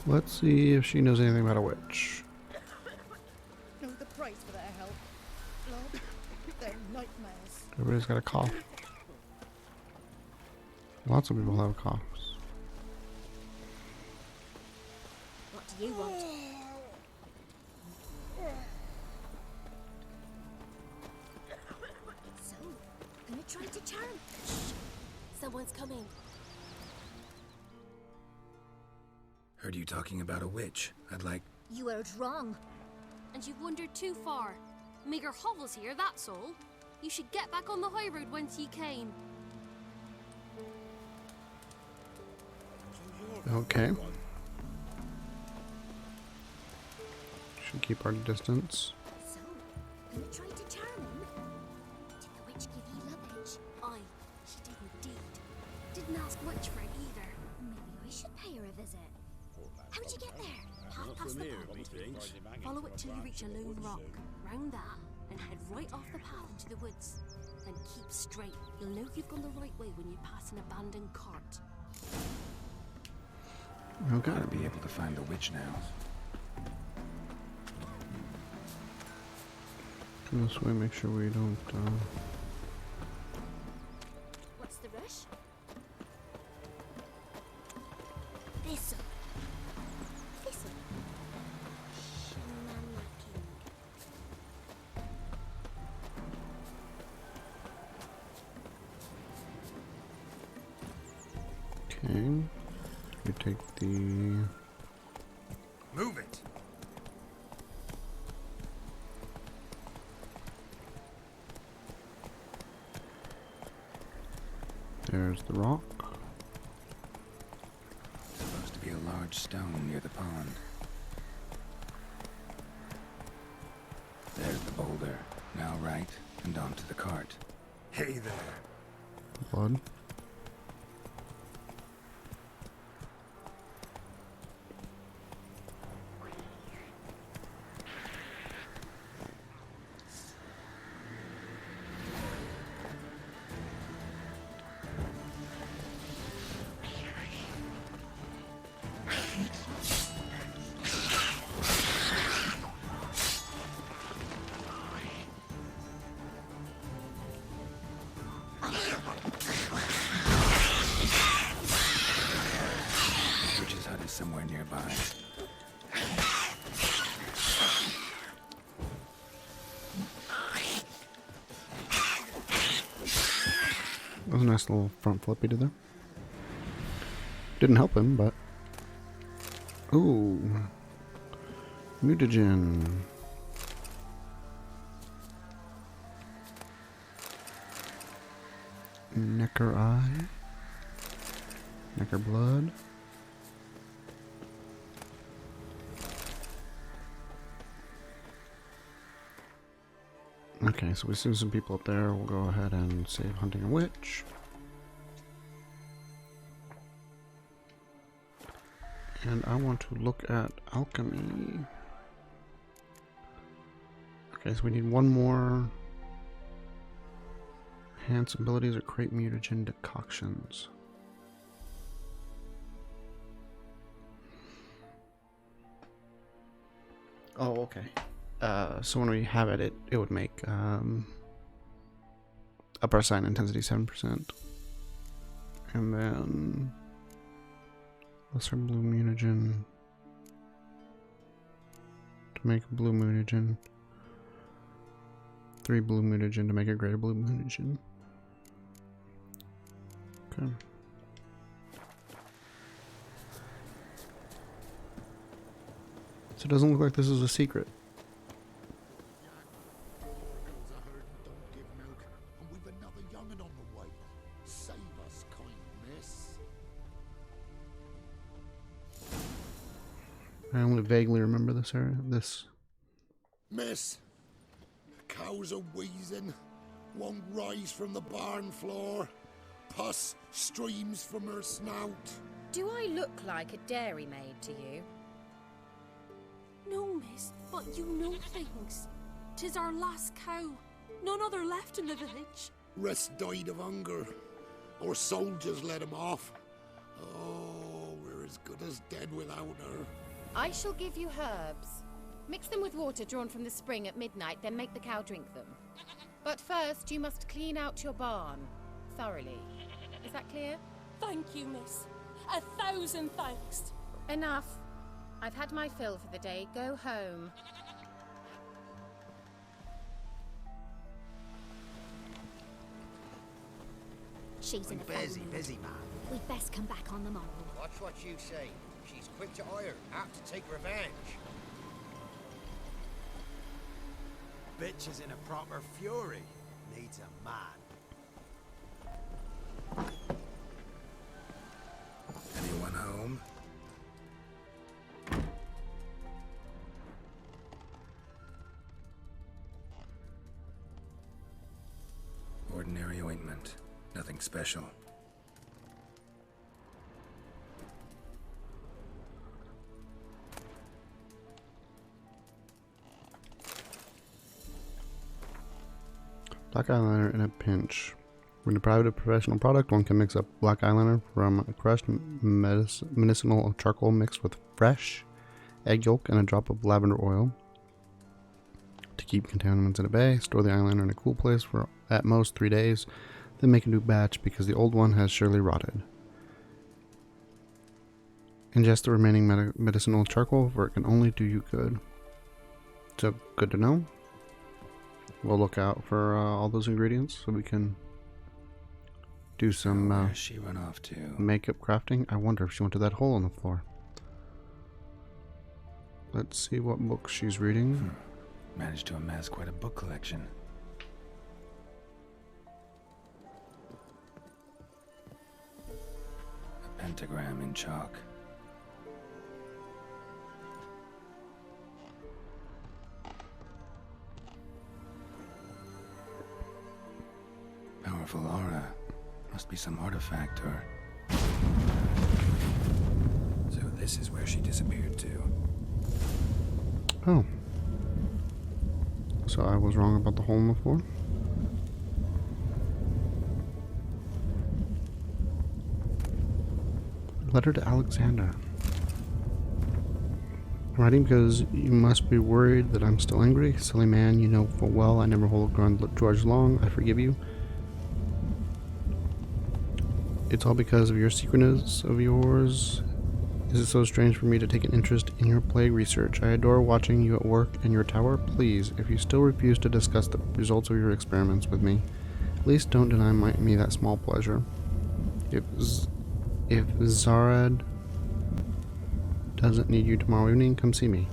Let's see if she knows anything about a witch. Know the price for their help. Lord, they're nightmares. Everybody's got a cough. Lots of people have coughs. What do you want? So, gonna try to charm? Shh. Someone's coming. Heard you talking about a witch. I'd like... You heard wrong. And you've wandered too far. Meager hovels here, that's all. You should get back on the high road whence ye came. Okay. Should keep our distance. So, gonna try to charm him? Did the witch give ye luggage? Aye, she did indeed. Didn't ask much for it either. Maybe I should pay her a visit. How'd you get there? Half past the pond. Follow it till you reach a lone rock. Round that, and head right off the path into the woods. Then keep straight. You'll know you've gone the right way when you pass an abandoned cart. Okay. Gotta be able to find the witch now. Come this way, make sure we don't, What's the rush? Thistle. Thistle. Shamama Okay. We take the... Move it! There's the rock. Supposed to be a large stone near the pond. There's the boulder. Now right, and onto the cart. Hey there! Blood. Witch's hut is somewhere nearby. That was a nice little front flip he did there. Didn't help him, but... Ooh. Mutagen. Necker eye. Necker blood. Okay, so we see some people up there. We'll go ahead and save hunting a witch. And I want to look at alchemy. Okay, so we need one more. Enhance abilities or create mutagen decoctions. Oh, okay. So when we have it, it would make upper sign intensity 7%. And then lesser blue mutagen to make a blue mutagen. 3 blue mutagen to make a greater blue mutagen. Okay. So it doesn't look like this is a secret. Girls I heard don't give milk. I'm I only vaguely remember this area. This. Miss, cows are wheezing, won't rise from the barn floor. Pus streams from her snout. Do I look like a dairymaid to you? No, miss, but you know things. 'Tis our last cow. None other left in the village. Rest died of hunger. Our soldiers let him off. Oh, we're as good as dead without her. I shall give you herbs. Mix them with water drawn from the spring at midnight, then make the cow drink them. But first, you must clean out your barn. Thoroughly. Is that clear? Thank you, miss. 1,000 thanks. Enough. I've had my fill for the day. Go home. She's in a busy, phone. busy man. We'd best come back on the morrow. Watch what you say. She's quick to ire, apt to take revenge. Bitch is in a proper fury. Needs a man. Anyone home? Ordinary ointment. Nothing special. Black eyeliner in a pinch. When deprived of professional product, one can mix up black eyeliner from crushed medicinal charcoal mixed with fresh egg yolk and a drop of lavender oil to keep contaminants at bay. Store the eyeliner in a cool place for at most 3 days. Then make a new batch because the old one has surely rotted. Ingest the remaining medicinal charcoal, for it can only do you good. So, good to know. We'll look out for all those ingredients so we can do some Where's she run off to? makeup crafting. I wonder if she went to that hole on the floor. Let's see what book she's reading. Managed to amass quite a book collection. A pentagram in chalk. Powerful aura. Must be some artifact or... So this is where she disappeared to. Oh. So I was wrong about the hole in the floor. Letter to Alexander. I'm writing because you must be worried that I'm still angry. Silly man, you know full well I never hold a grudge long. I forgive you. It's all because of your secretness of yours. Is it so strange for me to take an interest in your plague research? I adore watching you at work in your tower. Please, if you still refuse to discuss the results of your experiments with me, at least don't deny me that small pleasure. If Zarad doesn't need you tomorrow evening, come see me.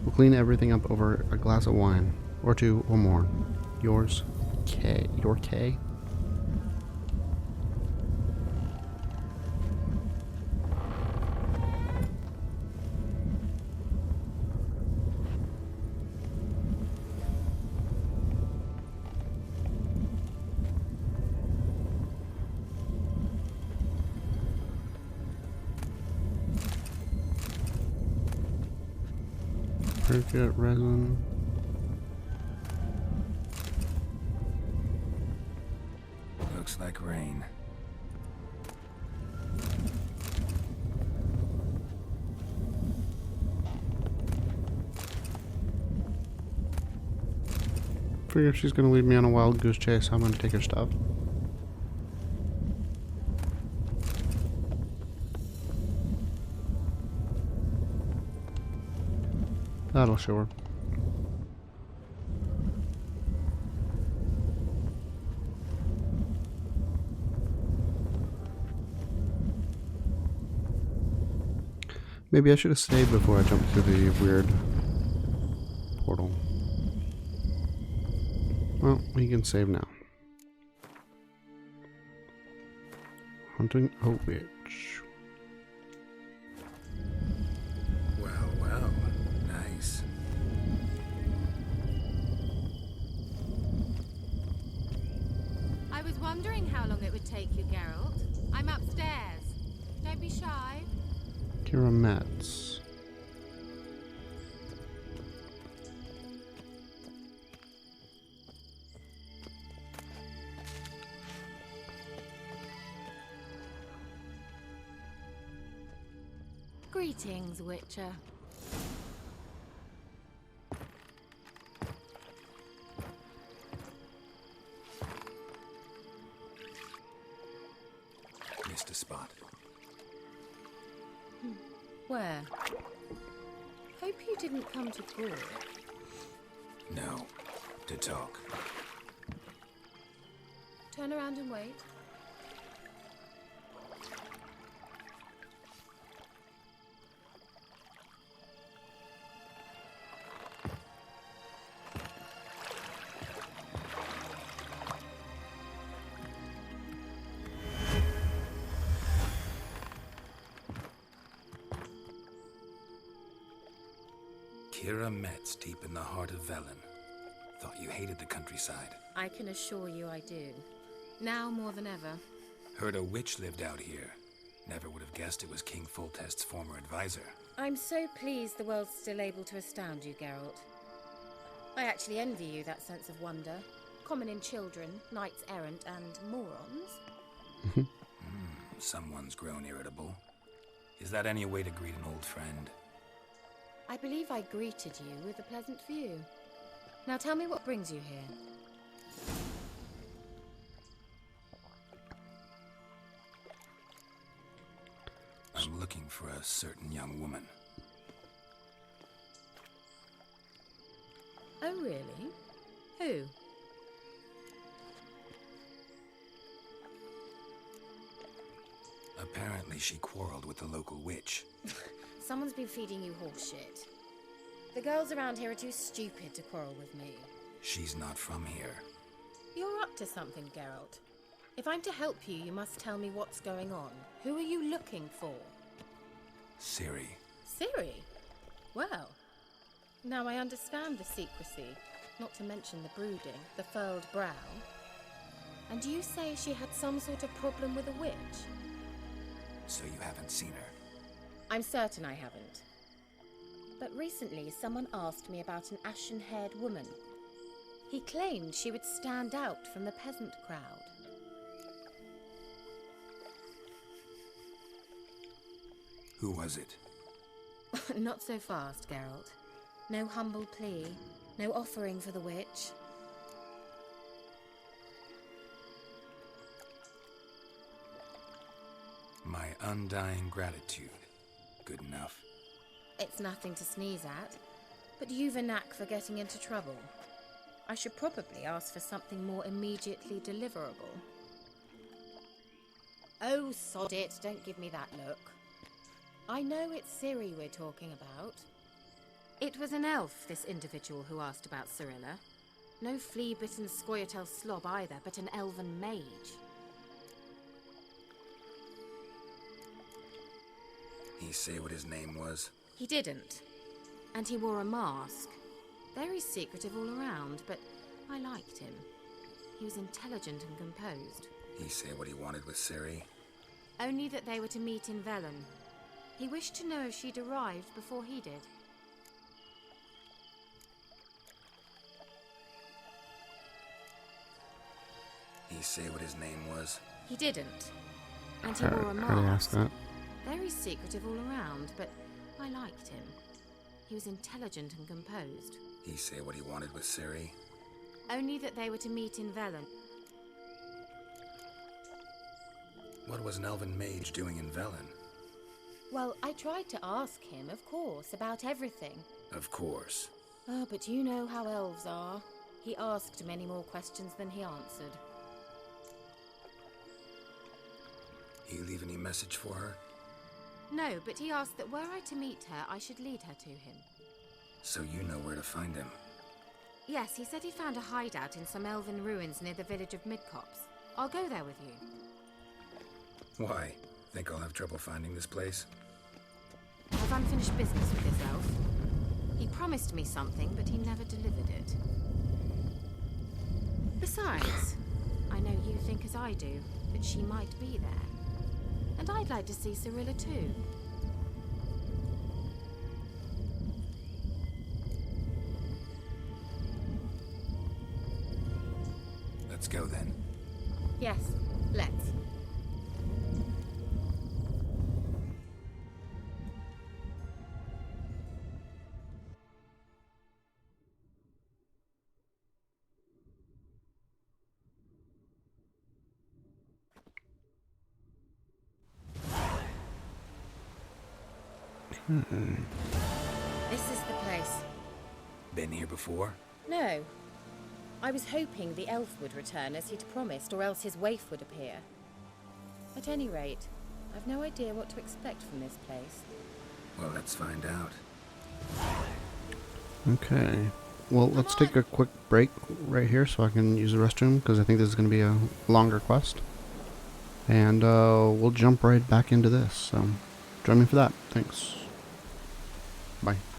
We'll clean everything up over a glass of wine. Or two, or more. Yours, K. Your K? Percute resin. Looks like rain. Figure if she's gonna lead me on a wild goose chase, I'm gonna take her stuff. That'll show her. Maybe I should have saved before I jumped through the weird portal. Well, we can save now. Hunting a witch. Well, well. wondering how long it would take you, Geralt. I'm upstairs. Don't be shy. Kira Metz. Greetings, Witcher. Missed a spot. Where? Hope you didn't come to Gore. No. To talk. Turn around and wait. Kira Metz, deep in the heart of Velen. Thought you hated the countryside. I can assure you I do. Now more than ever. Heard a witch lived out here. Never would have guessed it was King Foltest's former advisor. I'm so pleased the world's still able to astound you, Geralt. I actually envy you that sense of wonder. Common in children, knights errant, and morons. Someone's grown irritable. Is that any way to greet an old friend? I believe I greeted you with a pleasant view. Now tell me what brings you here. I'm looking for a certain young woman. Oh, really? Who? Apparently she quarreled with the local witch. Someone's been feeding you horseshit. The girls around here are too stupid to quarrel with me. She's not from here. You're up to something, Geralt. If I'm to help you, you must tell me what's going on. Who are you looking for? Ciri. Ciri? Well, now I understand the secrecy, not to mention the brooding, the furrowed brow. And you say she had some sort of problem with a witch? So you haven't seen her? I'm certain I haven't. But recently, someone asked me about an ashen-haired woman. He claimed she would stand out from the peasant crowd. Who was it? Not so fast, Geralt. No humble plea, no offering for the witch. My undying gratitude. Good enough. It's nothing to sneeze at, but you've a knack for getting into trouble. I should probably ask for something more immediately deliverable. Oh, sod it, don't give me that look. I know it's Ciri we're talking about. It was an elf, this individual who asked about Cirilla. No flea-bitten Scoia'tael slob either, but an elven mage. He say what his name was? He didn't. And he wore a mask. Very secretive all around, but I liked him. He was intelligent and composed. He say what he wanted with Ciri? Only that they were to meet in Velen. He wished to know if she'd arrived before he did. He say what his name was? He didn't. And he wore a How did I ask mask. that? Very secretive all around, but I liked him. He was intelligent and composed. He say what he wanted with Ciri? Only that they were to meet in Velen. What was an elven mage doing in Velen? Well, I tried to ask him, of course, about everything. Of course. Oh, but you know how elves are. He asked many more questions than he answered. He leave any message for her? No, but he asked that were I to meet her, I should lead her to him. So you know where to find him? Yes, he said he found a hideout in some elven ruins near the village of Midcopse. I'll go there with you. Why? Think I'll have trouble finding this place? I've unfinished business with this elf. He promised me something, but he never delivered it. Besides, I know you think as I do, that she might be there. And I'd like to see Cyrilla too. Let's go then. Yes, let's. This is the place. Been here before? No. I was hoping the elf would return as he'd promised, or else his waif would appear. At any rate, I've no idea what to expect from this place. Well, let's find out. Okay. Well, let's take a quick break right here so I can use the restroom, because I think this is going to be a longer quest. And we'll jump right back into this, so join me for that. Thanks. Bye.